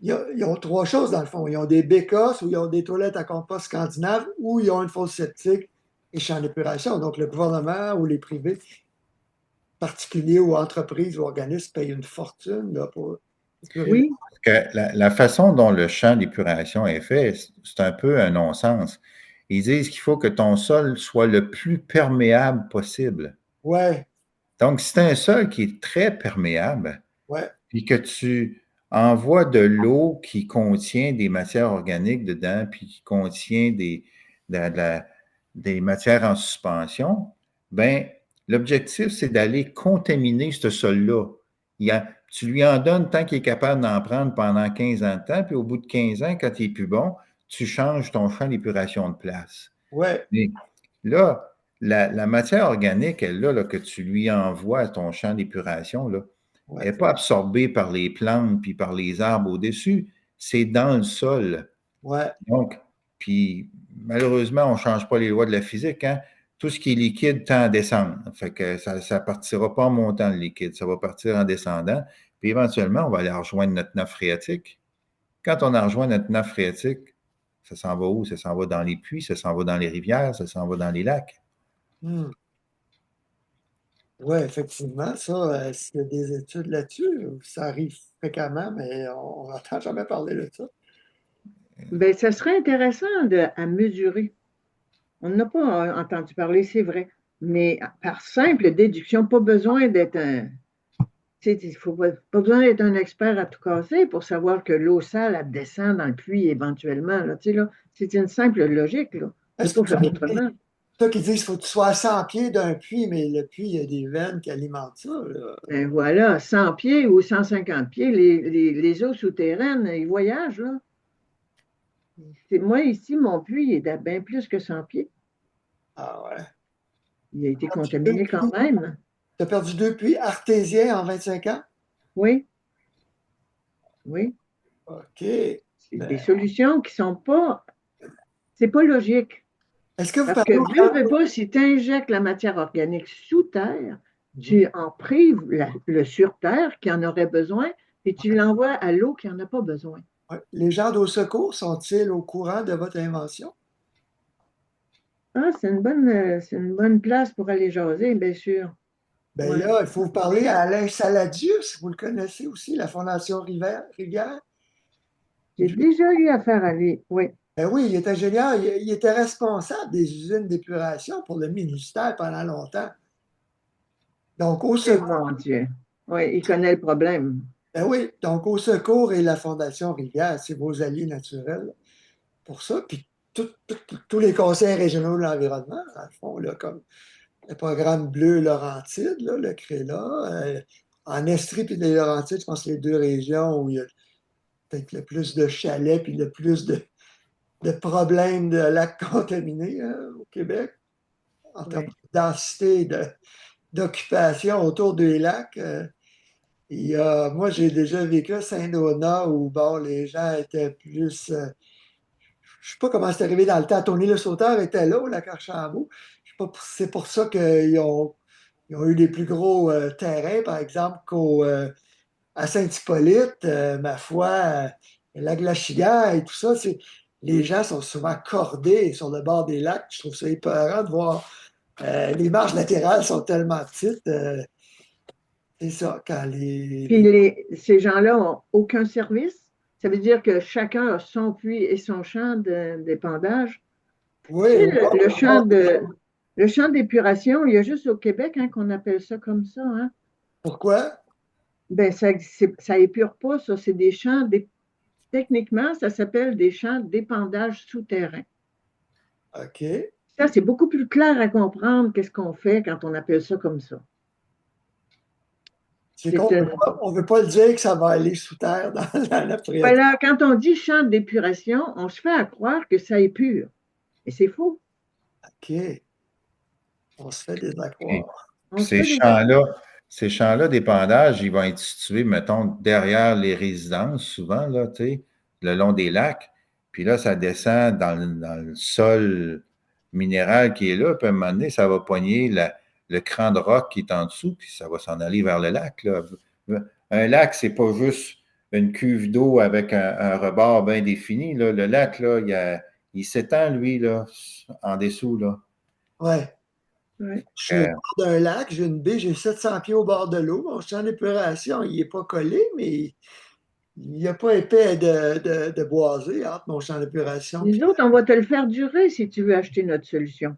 Ils ont trois choses dans le fond. Ils ont des bécosses ou ils ont des toilettes à compost scandinaves ou ils ont une fosse septique et champs d'épuration. Donc, le gouvernement ou les privés, particuliers ou entreprises ou organismes payent une fortune là, pour épurer. Oui, Que la façon dont le champ d'épuration est fait, c'est un peu un non-sens. Ils disent qu'il faut que ton sol soit le plus perméable possible. Ouais, Donc, si tu as un sol qui est très perméable, ouais. puis que tu envoies de l'eau qui contient des matières organiques dedans, puis qui contient des matières en suspension, ben l'objectif, c'est d'aller contaminer ce sol-là. Tu lui en donnes tant qu'il est capable d'en prendre pendant 15 ans de temps, puis au bout de 15 ans, quand il est plus bon, tu changes ton champ d'épuration de place. Ouais, Mais là, la matière organique, elle, là, que tu lui envoies à ton champ d'épuration, là, elle ouais. n'est pas absorbée par les plantes puis par les arbres au-dessus. C'est dans le sol. Ouais, Donc, puis malheureusement, on ne change pas les lois de la physique, hein. Tout ce qui est liquide tend à descendre. Fait que ça ne partira pas en montant le liquide, ça va partir en descendant. Puis éventuellement, on va aller rejoindre notre nappe phréatique. Quand on a rejoint notre nappe phréatique, ça s'en va où? Ça s'en va dans les puits, ça s'en va dans les rivières, ça s'en va dans les lacs. hmm. Ouais, effectivement, ça, s'il y a des études là-dessus, ça arrive fréquemment, mais on n'entend jamais parler de ça. bien, ça serait intéressant à mesurer. On n'a pas entendu parler, c'est vrai, mais par simple déduction, pas besoin d'être un, tu sais, il faut pas besoin d'être un expert à tout casser pour savoir que l'eau sale, elle descend dans le puits éventuellement. Là, tu sais, là, c'est une simple logique. Là. On ne Est-ce peut que pas faire autrement. ceux qui disent qu'il faut que tu sois à 100 pieds d'un puits, mais le puits, il y a des veines qui alimentent ça, là. Ben voilà, 100 pieds ou 150 pieds, les eaux souterraines, ils voyagent. Là. Moi, ici, mon puits est à bien plus que 100 pieds. Ah ouais. Il a été Perdu deux contaminé quand puits. même. Tu as perdu deux puits artésiens en 25 ans? Oui, oui. OK. C'est des Ben, solutions qui sont pas. C'est pas logique. est-ce que vous Parce parlez que, aux veux pas, si tu injectes la matière organique sous terre, gens? tu en prives le sur-terre qui en aurait besoin et tu l'envoies à l'eau qui n'en a pas besoin. Ouais. Les gens d'au secours sont-ils au courant de votre invention? Ah, c'est une bonne place pour aller jaser, bien sûr. Ben Ouais. là, il faut vous parler à Alain Saladius, vous le connaissez aussi, la Fondation Rivière. J'ai déjà eu affaire à lui, oui. Ben oui, il était ingénieur, il était responsable des usines d'épuration pour le ministère pendant longtemps. Donc, au Eh secours, mon Dieu. Oui, il connaît le problème. ben oui, donc au secours et la Fondation Rivière, c'est vos alliés naturels pour ça. Puis tous les conseils régionaux de l'environnement, dans le fond, là, comme le programme Bleu Laurentide, là, le CRELA, en Estrie puis les Laurentides, je pense que c'est les deux régions où il y a peut-être le plus de chalets puis le plus de problèmes de lacs contaminés hein, au Québec en termes Oui. de densité d'occupation autour des lacs. Moi, j'ai déjà vécu à Saint-Donat où bon, les gens étaient plus. Je ne sais pas comment c'est arrivé dans le temps. Tony Le Sauteur était là au lac Archambault. Je sais pas, c'est pour ça qu'ils ont eu des plus gros terrains, par exemple, à Saint-Hippolyte, ma foi, le lac de la Chigan et tout ça. Les gens sont souvent cordés sur le bord des lacs. Je trouve ça épeurant de voir. Les marges latérales sont tellement petites. C'est ça, quand Puis ces gens-là n'ont aucun service. Ça veut dire que chacun a son puits et son champ d'épandage. Tu Oui, sais, le champ d'épuration, il y a juste au Québec hein, qu'on appelle ça comme ça. Hein. pourquoi? Ben, ça épure pas, ça. C'est des champs, techniquement, ça s'appelle des champs d'épandage souterrain. OK. Ça, c'est beaucoup plus clair à comprendre qu'est-ce qu'on fait quand on appelle ça comme ça. C'est qu'on ne veut pas le dire que ça va aller sous terre dans la nappe phréatique. Voilà, quand on dit champ d'épuration, on se fait à croire que ça épure. Et c'est faux. OK. On se fait des accroires. On se Ces fait des champs-là, ces champs-là d'épandage, ils vont être situés, mettons, derrière les résidences, souvent, là, tu sais, le long des lacs. Puis là, ça descend dans le sol minéral qui est là. Puis à un moment donné, ça va pogner le cran de roc qui est en dessous, puis ça va s'en aller vers le lac, là. Un lac, c'est pas juste une cuve d'eau avec un rebord bien défini, là. Le lac, là, il s'étend, lui, là, en dessous, là. Ouais. Ouais. Je suis au bord d'un lac, j'ai une baie, j'ai 700 pieds au bord de l'eau. Mon champ d'épuration, il n'est pas collé, mais il n'y a pas épais de boisé entre mon champ d'épuration. Nous autres, on va te le faire durer si tu veux acheter notre solution.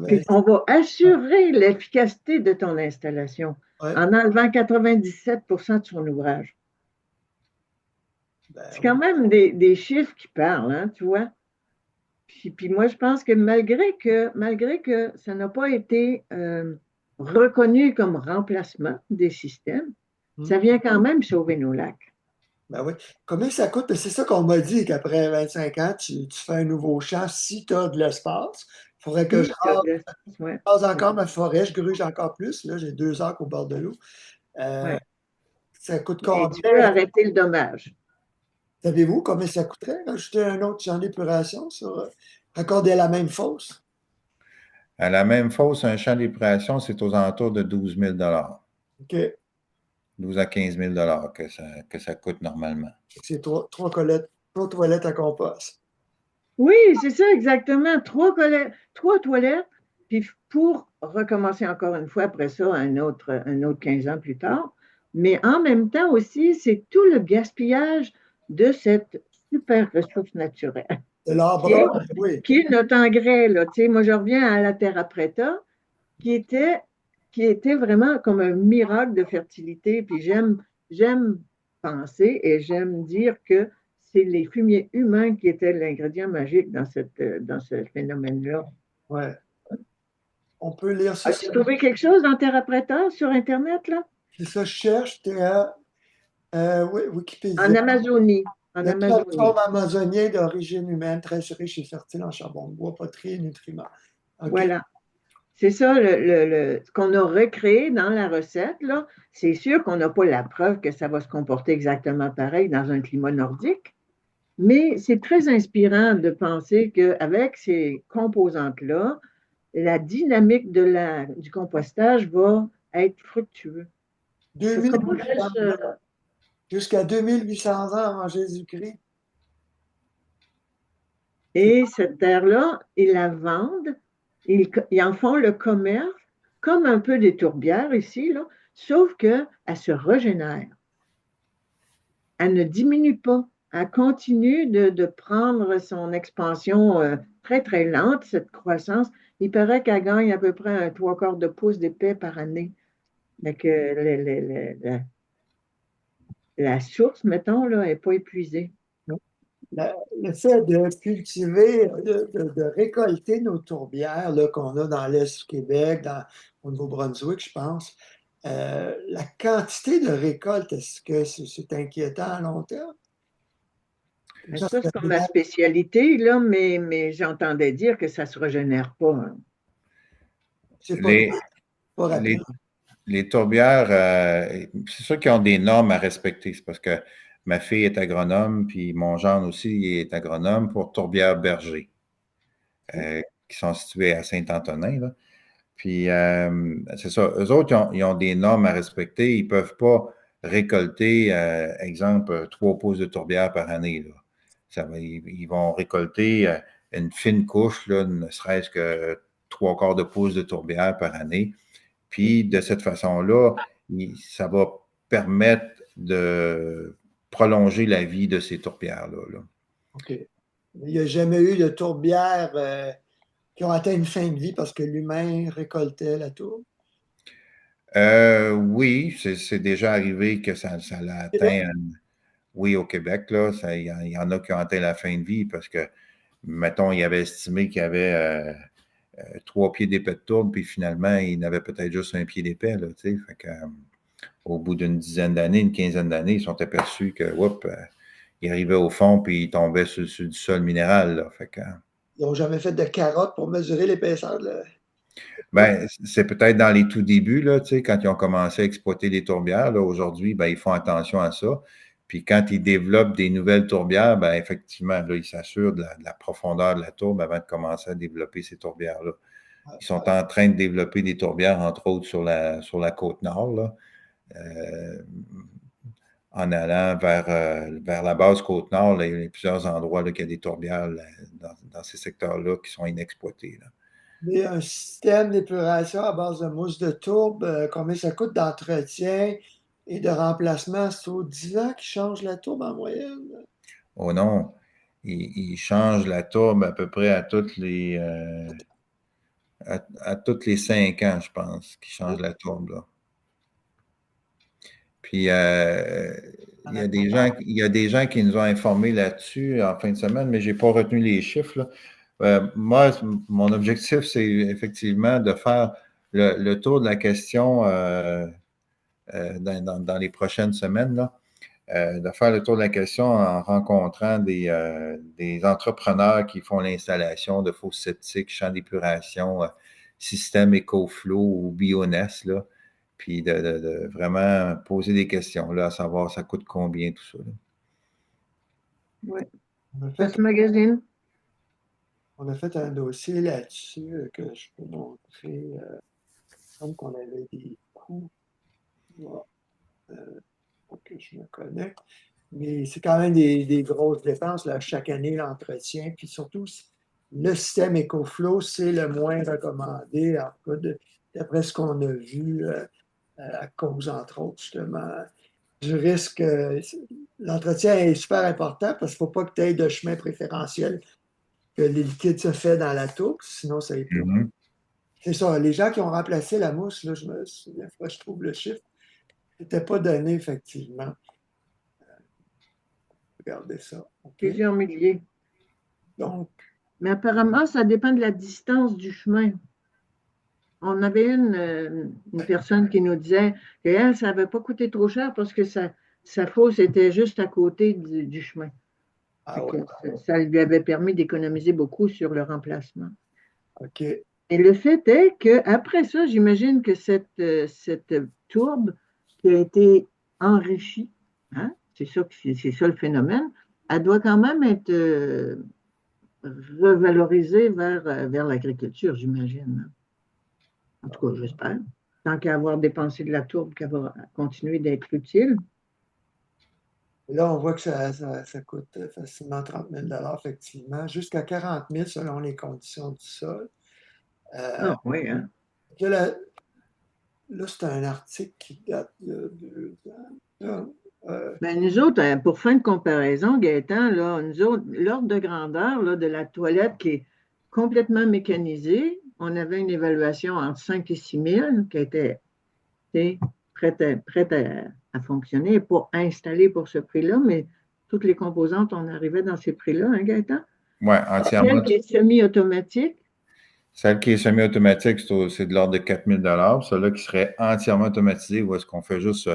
Puis on va assurer l'efficacité de ton installation en enlevant 97% de son ouvrage. C'est quand même des chiffres qui parlent, hein, tu vois. Puis moi, je pense que malgré que ça n'a pas été reconnu comme remplacement des systèmes, ça vient quand même sauver nos lacs. Ben oui. Combien ça coûte? C'est ça qu'on m'a dit, qu'après 25 ans, tu fais un nouveau champ si tu as de l'espace. Il faudrait que je rase encore ma forêt, je gruge encore plus. Là, j'ai 2 acres au bord de l'eau. Ça coûte combien? Et tu peux arrêter le dommage. Savez-vous combien ça coûterait rajouter un autre champ d'épuration sur raccorder à la même fosse? À la même fosse, un champ d'épuration, c'est aux alentours de 12 000 OK. 12 à 15 000 que ça coûte normalement. C'est trois toilettes à compost. Oui, c'est ça, exactement. 3 toilettes. Puis pour recommencer encore une fois après ça, un autre 15 ans plus tard. Mais en même temps aussi, c'est tout le gaspillage de cette super ressource naturelle. De l'arbre, oui. Qui est notre engrais, là. Tu sais, moi, je reviens à la terra preta, qui était vraiment comme un miracle de fertilité. Puis j'aime penser et j'aime dire que c'est les fumiers humains qui étaient l'ingrédient magique dans ce phénomène-là. Ouais. On peut lire ça. As-tu trouvé quelque chose dans Terra Preta sur Internet, là? C'est ça, je cherche, oui, Wikipédia. En Amazonie. Le plateforme amazonien d'origine humaine, très riche et fertile en charbon de bois, poterie et nutriments. Okay. Voilà. C'est ça ce qu'on a recréé dans la recette, là. C'est sûr qu'on n'a pas la preuve que ça va se comporter exactement pareil dans un climat nordique, mais c'est très inspirant de penser qu'avec ces composantes-là, la dynamique du compostage va être fructueux. Jusqu'à 2800 ans avant Jésus-Christ. Et cette terre-là, ils la vendent, ils en font le commerce, comme un peu des tourbières ici, là, sauf qu'elle se régénère. Elle ne diminue pas. Elle continue de prendre son expansion très, très lente, cette croissance. Il paraît qu'elle gagne à peu près un 3/4 de pouce d'épais par année. Donc, la source, mettons, là, n'est pas épuisée. Le fait de cultiver, de récolter nos tourbières qu'on a dans l'Est du Québec, au Nouveau-Brunswick, je pense, la quantité de récolte, est-ce que c'est inquiétant à long terme? Ça, c'est comme ma spécialité, là, mais j'entendais dire que ça ne se régénère pas. Hein. C'est pas rapide. Les tourbières, c'est sûr qu'ils ont des normes à respecter. C'est parce que ma fille est agronome, puis mon gendre aussi est agronome pour tourbières berger, qui sont situées à Saint-Antonin. Là. Puis, c'est ça. Eux autres, ils ont des normes à respecter. Ils ne peuvent pas récolter, exemple, 3 pouces de tourbière par année. Là. Ils vont récolter une fine couche, là, ne serait-ce que 3/4 de pouce de tourbière par année. Puis, de cette façon-là, ça va permettre de prolonger la vie de ces tourbières-là. Là. OK. Il n'y a jamais eu de tourbières qui ont atteint une fin de vie parce que l'humain récoltait la tourbe? Oui, c'est déjà arrivé que ça l'a atteint. Oui, au Québec, là, il y en a qui ont atteint la fin de vie parce que, mettons, il avait estimé qu'il y avait 3 pieds d'épais de tourbe, puis finalement, il n'avait peut-être juste 1 pied d'épais. Là, fait que, au bout d'une dizaine d'années, une quinzaine d'années, ils sont aperçus que, il arrivait au fond, puis il tombait sur du sol minéral. Là, fait que, ils n'ont jamais fait de carottes pour mesurer l'épaisseur. Ben, c'est peut-être dans les tout débuts, là, tu sais, quand ils ont commencé à exploiter les tourbières. Là, aujourd'hui, ben, ils font attention à ça. Puis quand ils développent des nouvelles tourbières, ben, effectivement, là, ils s'assurent de la profondeur de la tourbe avant de commencer à développer ces tourbières-là. Ils sont en train de développer des tourbières, entre autres, sur la côte nord, là, en allant vers la base côte nord. Là, il y a plusieurs endroits là, qu'il y a des tourbières là, dans ces secteurs-là qui sont inexploités. Là. Mais un système d'épuration à base de mousse de tourbe, combien ça coûte d'entretien et de remplacement? C'est aux 10 ans qu'ils changent la tourbe en moyenne? Oh non, ils changent la tourbe à peu près à toutes les 5 ans, je pense, qu'ils changent la tourbe. Là. Puis, il y a des gens qui nous ont informés là-dessus en fin de semaine, mais je n'ai pas retenu les chiffres. Là. Moi, mon objectif, c'est effectivement de faire le tour de la question dans les prochaines semaines, là, de faire le tour de la question en rencontrant des entrepreneurs qui font l'installation de fosses septiques, champs d'épuration, système EcoFlow ou Bioness, là, puis de vraiment poser des questions, là, à savoir ça coûte combien, tout ça. Oui. On a Ça fait, se magazine. on a fait un dossier là-dessus que je peux montrer. Comme qu'on avait des coûts. Voilà. Faut que je me connecte. Mais c'est quand même des grosses dépenses là, chaque année, l'entretien. Puis surtout, le système EcoFlow, c'est le moins recommandé, en tout cas, d'après ce qu'on a vu, à cause, entre autres, justement, du risque. L'entretien est super important parce qu'il ne faut pas que tu aies de chemin préférentiel, que les liquides se fait dans la tourbe, sinon ça est Mm-hmm. C'est ça. Les gens qui ont remplacé la mousse, là, je me souviens, faut que je trouve le chiffre, n'était pas donné, effectivement. Regardez ça. OK. Plusieurs milliers. Donc, Mais apparemment, ça dépend de la distance du chemin. On avait une personne qui nous disait qu'elle, ça n'avait pas coûté trop cher parce que sa fosse était juste à côté du chemin. ah Fait ouais, que ça lui avait permis d'économiser beaucoup sur le remplacement. OK. Et le fait est qu'après ça, j'imagine que cette tourbe qui a été enrichie, hein, c'est ça le phénomène, elle doit quand même être revalorisée vers l'agriculture, j'imagine. En tout cas, j'espère. Tant qu'à avoir dépensé de la tourbe, qu'elle va continuer d'être utile. Là, on voit que ça coûte facilement 30 000 effectivement, jusqu'à 40 000 selon les conditions du sol. Ah oui, hein? Là, c'est un article qui date de 2 ans. Ben, nous autres, pour fin de comparaison, Gaëtan, là, nous autres, l'ordre de grandeur là, de la toilette qui est complètement mécanisée, on avait une évaluation entre 5 et 6 000 qui était prête à fonctionner, pas installée pour ce prix-là, mais toutes les composantes, on arrivait dans ces prix-là, hein, Gaëtan? Oui, entièrement. Celle qui est semi-automatique, Celle qui est semi-automatique, c'est de l'ordre de 4 000 Celle-là qui serait entièrement automatisée, où est-ce qu'on fait juste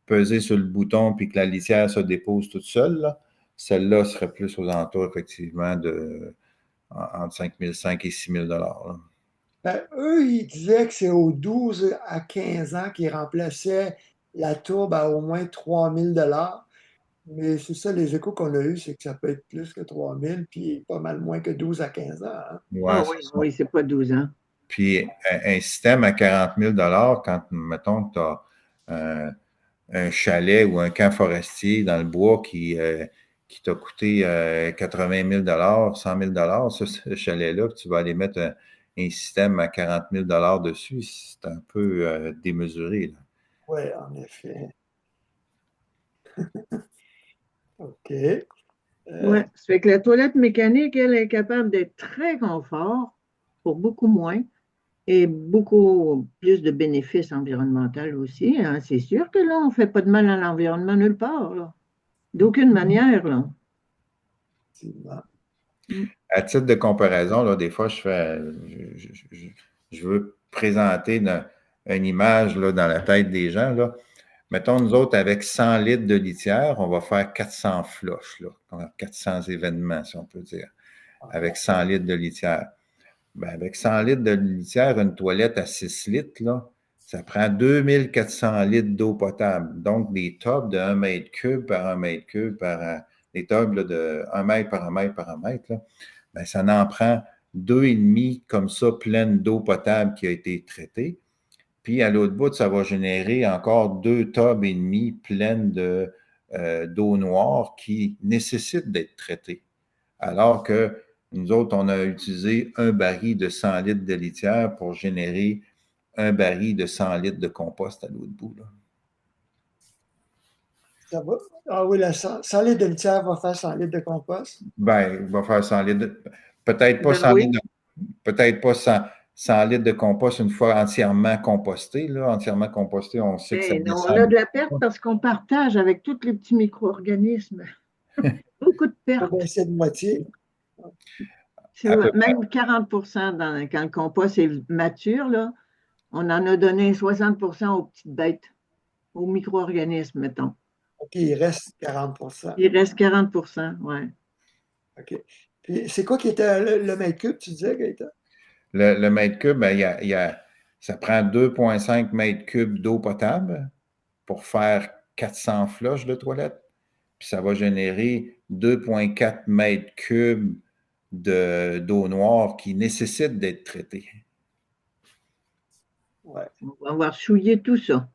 peser sur le bouton puis que la litière se dépose toute seule. Là. Celle-là serait plus aux alentours, effectivement, entre 5 500 et 6 000 là. Ben, eux, ils disaient que c'est aux 12 à 15 ans qu'ils remplaçaient la tourbe à au moins 3 000 Mais c'est ça, les échos qu'on a eus, c'est que ça peut être plus que 3 000 puis pas mal moins que 12 à 15 ans. Hein. Ouais, oui, c'est ça. oui, c'est pas 12 ans. Puis un système à 40 000 quand, mettons, que tu as un chalet ou un camp forestier dans le bois qui t'a coûté 80 000 100 000 ce chalet-là, tu vas aller mettre un système à 40 000 dessus, c'est un peu démesuré. Oui, en effet. OK. Oui, ça fait que la toilette mécanique, elle est capable d'être très confort pour beaucoup moins et beaucoup plus de bénéfices environnementaux aussi. Hein. C'est sûr que là, on ne fait pas de mal à l'environnement nulle part, là. D'aucune manière, là. Effectivement. À titre de comparaison, là, des fois, je veux présenter une image là, dans la tête des gens. Là. Mettons, nous autres, avec 100 litres de litière, on va faire 400 flushs, là, 400 événements, si on peut dire, avec 100 litres de litière. Ben, avec 100 litres de litière, une toilette à 6 litres, là, ça prend 2400 litres d'eau potable. Donc, des tubs de 1 mètre cube par 1 mètre cube des tubs là, de 1 mètre par 1 mètre par 1 mètre, là, ben, ça en prend 2,5 comme ça, pleine d'eau potable qui a été traitée. Puis, à l'autre bout, ça va générer encore 2 tubs et demi pleines d'eau noire qui nécessitent d'être traitées. Alors que nous autres, on a utilisé un baril de 100 litres de litière pour générer un baril de 100 litres de compost à l'autre bout. Là. Ça va? Ah oui, 100 litres de litière va faire 100 litres de compost. Ben, il va faire 100 litres. Peut-être pas Ben 100 oui. litres peut-être pas 100 litres de compost une fois entièrement composté. Là. Entièrement composté, on sait que ça Non, on descend. a de la perte parce qu'on partage avec tous les petits micro-organismes. Beaucoup de On pertes. va essayer de moitié. Même 40 quand le compost est mature, là, on en a donné 60 aux petites bêtes, aux micro-organismes, mettons. OK, il reste 40 Il reste 40 oui. OK. Puis, c'est quoi qui était le mètre cube, tu disais, Gaëtan? Le mètre cube, ben, ça prend 2,5 mètres cubes d'eau potable pour faire 400 flushes de toilette. Puis ça va générer 2,4 mètres cubes d'eau noire qui nécessite d'être traitée. Ouais. On va avoir souillé tout ça.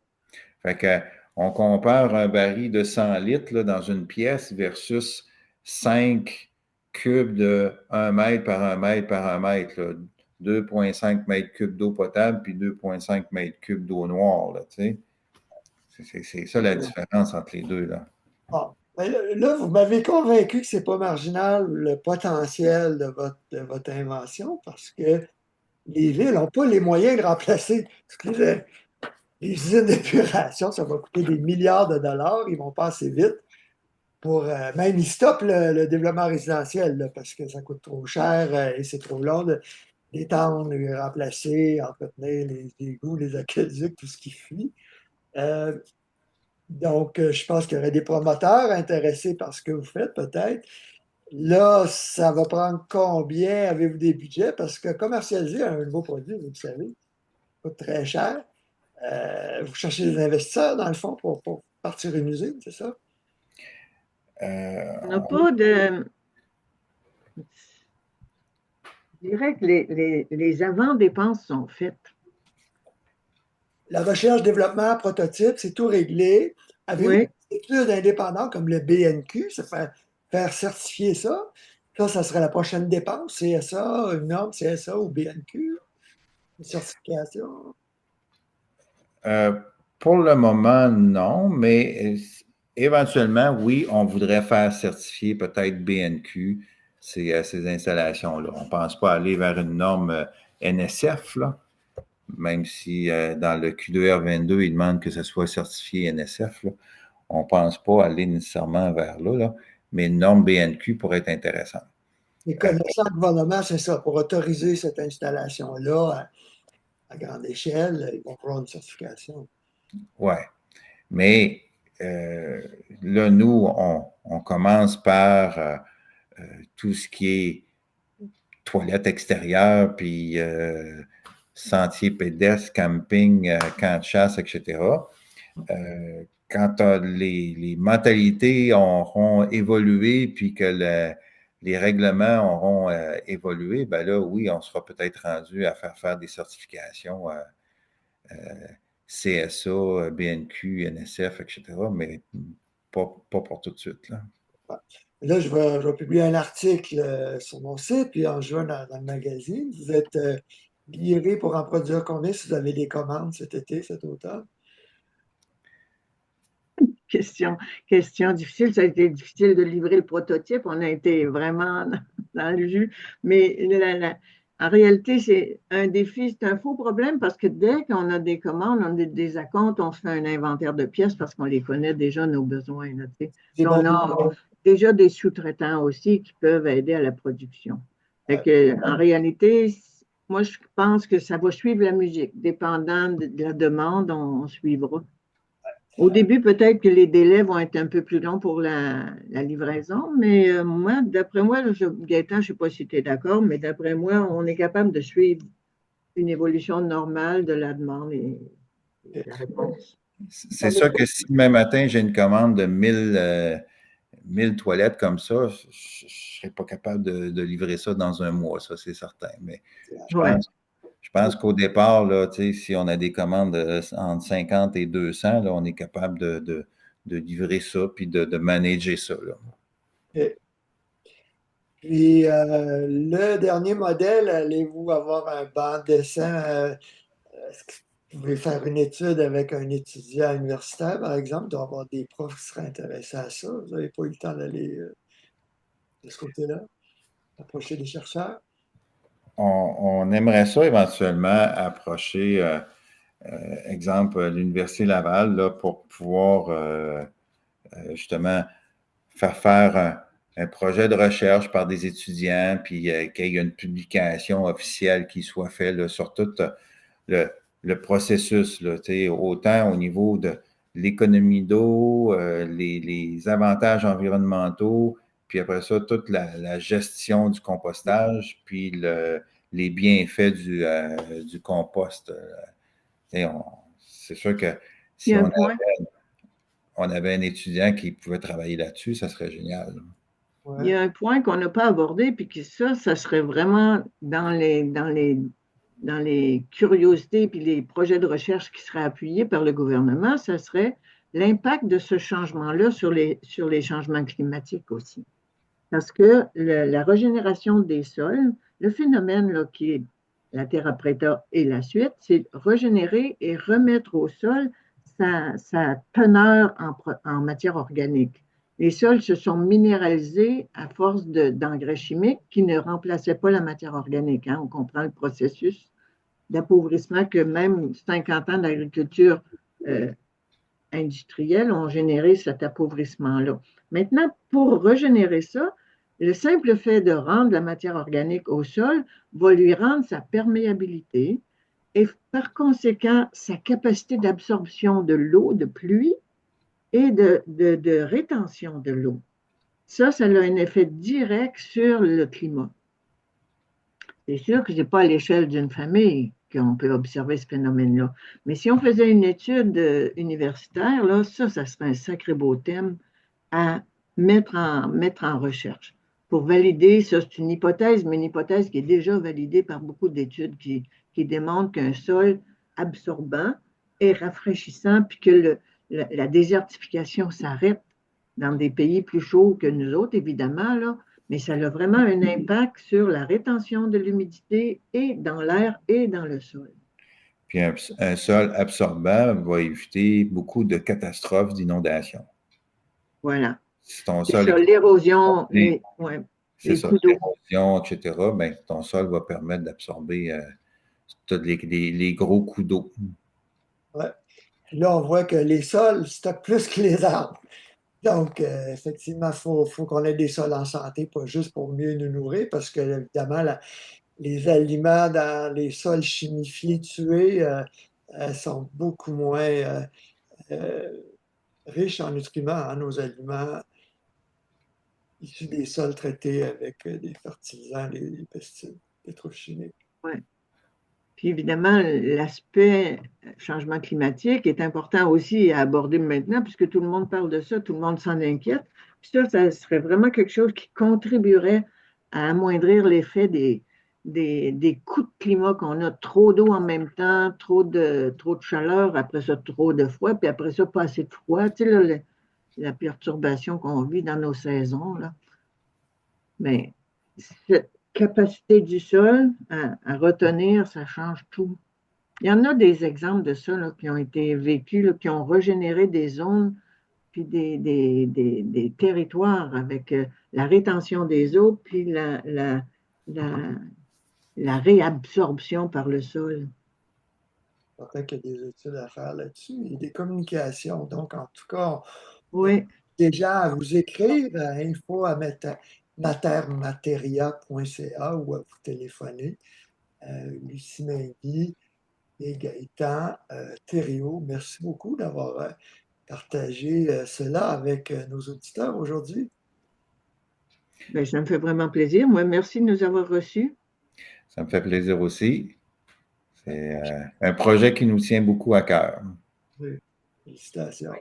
Fait que, on compare un baril de 100 litres là, dans une pièce versus 5 cubes de 1 mètre par 1 mètre par 1 mètre. 2,5 mètres cubes d'eau potable puis 2,5 mètres cubes d'eau noire. Là, c'est ça la différence entre les deux. Là. Bon. Ben là, vous m'avez convaincu que c'est pas marginal le potentiel de votre invention parce que les villes n'ont pas les moyens de remplacer toutes les usines d'épuration. Ça va coûter des milliards de dollars. Ils vont pas assez vite. Même ils stoppent le développement résidentiel là, parce que ça coûte trop cher et c'est trop long d'étendre, de remplacer, entretenir les égouts, les aqueducs, tout ce qui fuit. Donc, je pense qu'il y aurait des promoteurs intéressés par ce que vous faites, peut-être. Là, ça va prendre combien? Avez-vous des budgets? Parce que commercialiser un nouveau produit, vous le savez, coûte très cher. Vous cherchez des investisseurs, dans le fond, pour partir une usine, c'est ça? On n'a pas de. Je dirais que les avant-dépenses sont faites. La recherche, développement, prototype, c'est tout réglé. Avez-vous Oui. des études indépendantes comme le BNQ, faire certifier ça? Ça serait la prochaine dépense, CSA, une norme CSA ou BNQ, une certification. Pour le moment, non, mais éventuellement, oui, on voudrait faire certifier peut-être BNQ ces installations-là. On ne pense pas aller vers une norme NSF, là, même si dans le Q2R22, il demande que ce soit certifié NSF. Là. On ne pense pas aller nécessairement vers là, mais une norme BNQ pourrait être intéressante. Les connaissants du gouvernement, c'est ça, pour autoriser cette installation-là à grande échelle, ils vont prendre une certification. Oui, mais là, nous, on commence par tout ce qui est toilette extérieure, puis sentier pédestre, camping, camp de chasse, etc. Quand les mentalités auront évolué, puis que les règlements auront évolué, ben là, oui, on sera peut-être rendu à faire des certifications CSA, BNQ, NSF, etc., mais pas pour tout de suite. Là. Là, je vais publier un article sur mon site, puis en juin dans le magazine. Vous êtes guilleré pour en produire combien si vous avez des commandes cet été, cet automne? Question difficile. Ça a été difficile de livrer le prototype. On a été vraiment dans le jus. Mais en réalité, c'est un défi, c'est un faux problème parce que dès qu'on a des commandes, on a des acomptes, on se fait un inventaire de pièces parce qu'on les connaît déjà, nos besoins. Là, on a déjà des sous-traitants aussi qui peuvent aider à la production. Fait que, en réalité, moi, je pense que ça va suivre la musique. Dépendant de la demande, on suivra. Au début, peut-être que les délais vont être un peu plus longs pour la livraison, mais moi, d'après moi, Gaëtan, je ne sais pas si tu es d'accord, mais d'après moi, on est capable de suivre une évolution normale de la demande et la réponse. C'est sûr que si demain matin, j'ai une commande de 1000 toilettes comme ça, je ne serais pas capable de livrer ça dans un mois, ça c'est certain. Mais je Ouais. pense, je pense qu'au départ, là, si on a des commandes entre 50 et 200, là, on est capable de livrer ça puis de manager ça. Là. Et puis, le dernier modèle, allez-vous avoir un banc d'essai? Est-ce que vous pouvez faire une étude avec un étudiant universitaire, par exemple? Il doit y avoir des profs qui seraient intéressés à ça. Vous n'avez pas eu le temps d'aller de ce côté-là, approcher des chercheurs? On aimerait ça éventuellement approcher, exemple, l'Université Laval là, pour pouvoir justement faire un projet de recherche par des étudiants, puis qu'il y ait une publication officielle qui soit faite là, sur tout le processus, là, autant au niveau de l'économie d'eau, les avantages environnementaux, puis après ça, toute la gestion du compostage, puis les bienfaits du compost. C'est sûr que Il y si a un point. on avait un étudiant qui pouvait travailler là-dessus, ça serait génial. Il y a un point qu'on n'a pas abordé, puis que ça serait vraiment dans les curiosités puis les projets de recherche qui seraient appuyés par le gouvernement, ça serait l'impact de ce changement-là sur les changements climatiques aussi. Parce que la régénération des sols, le phénomène là, qui est la terre après tas et la suite, c'est régénérer et remettre au sol sa teneur en matière organique. Les sols se sont minéralisés à force d'engrais chimiques qui ne remplaçaient pas la matière organique. Hein. On comprend le processus d'appauvrissement que même 50 ans d'agriculture industrielle ont généré cet appauvrissement-là. Maintenant, pour régénérer ça, le simple fait de rendre la matière organique au sol va lui rendre sa perméabilité et par conséquent sa capacité d'absorption de l'eau, de pluie et de rétention de l'eau. Ça a un effet direct sur le climat. C'est sûr que ce n'est pas à l'échelle d'une famille qu'on peut observer ce phénomène-là. Mais si on faisait une étude universitaire, là, ça serait un sacré beau thème à mettre en recherche. Pour valider, ça c'est une hypothèse, mais une hypothèse qui est déjà validée par beaucoup d'études qui démontrent qu'un sol absorbant est rafraîchissant, puis que la désertification s'arrête dans des pays plus chauds que nous autres, évidemment, là, mais ça a vraiment un impact sur la rétention de l'humidité et dans l'air et dans le sol. Puis un sol absorbant va éviter beaucoup de catastrophes d'inondation. Voilà. Si ton C'est sol ça, est l'érosion, c'est les ça, coups d'eau. l'érosion, etc., ben, ton sol va permettre d'absorber tous les gros coups d'eau. Ouais. Là, on voit que les sols stockent plus que les arbres. Donc, effectivement, il faut qu'on ait des sols en santé, pas juste pour mieux nous nourrir, parce que, évidemment, les aliments dans les sols chimifiés tués sont beaucoup moins riches en nutriments, hein, nos aliments issus des sols traités avec des fertilisants, des pesticides pétrochimiques. Ouais. Puis évidemment, l'aspect changement climatique est important aussi à aborder maintenant, puisque tout le monde parle de ça, tout le monde s'en inquiète. Puis ça serait vraiment quelque chose qui contribuerait à amoindrir l'effet des coups de climat qu'on a, trop d'eau en même temps, trop de chaleur, après ça, trop de froid, puis après ça, pas assez de froid. Tu sais, là, la perturbation qu'on vit dans nos saisons, là. Mais cette capacité du sol à retenir, ça change tout. Il y en a des exemples de ça là, qui ont été vécus, là, qui ont régénéré des zones puis des territoires avec la rétention des eaux puis la réabsorption par le sol. Peut-être qu'il y a des études à faire là-dessus et des communications. Donc, en tout cas, Oui, déjà à vous écrire à info@matermateria.ca ou à vous téléphoner. Lucie Mainguy et Gaëtan Thériault, merci beaucoup d'avoir partager cela avec nos auditeurs aujourd'hui. Ben, ça me fait vraiment plaisir. Moi, merci de nous avoir reçus. Ça me fait plaisir aussi. C'est un projet qui nous tient beaucoup à cœur. Oui. Félicitations.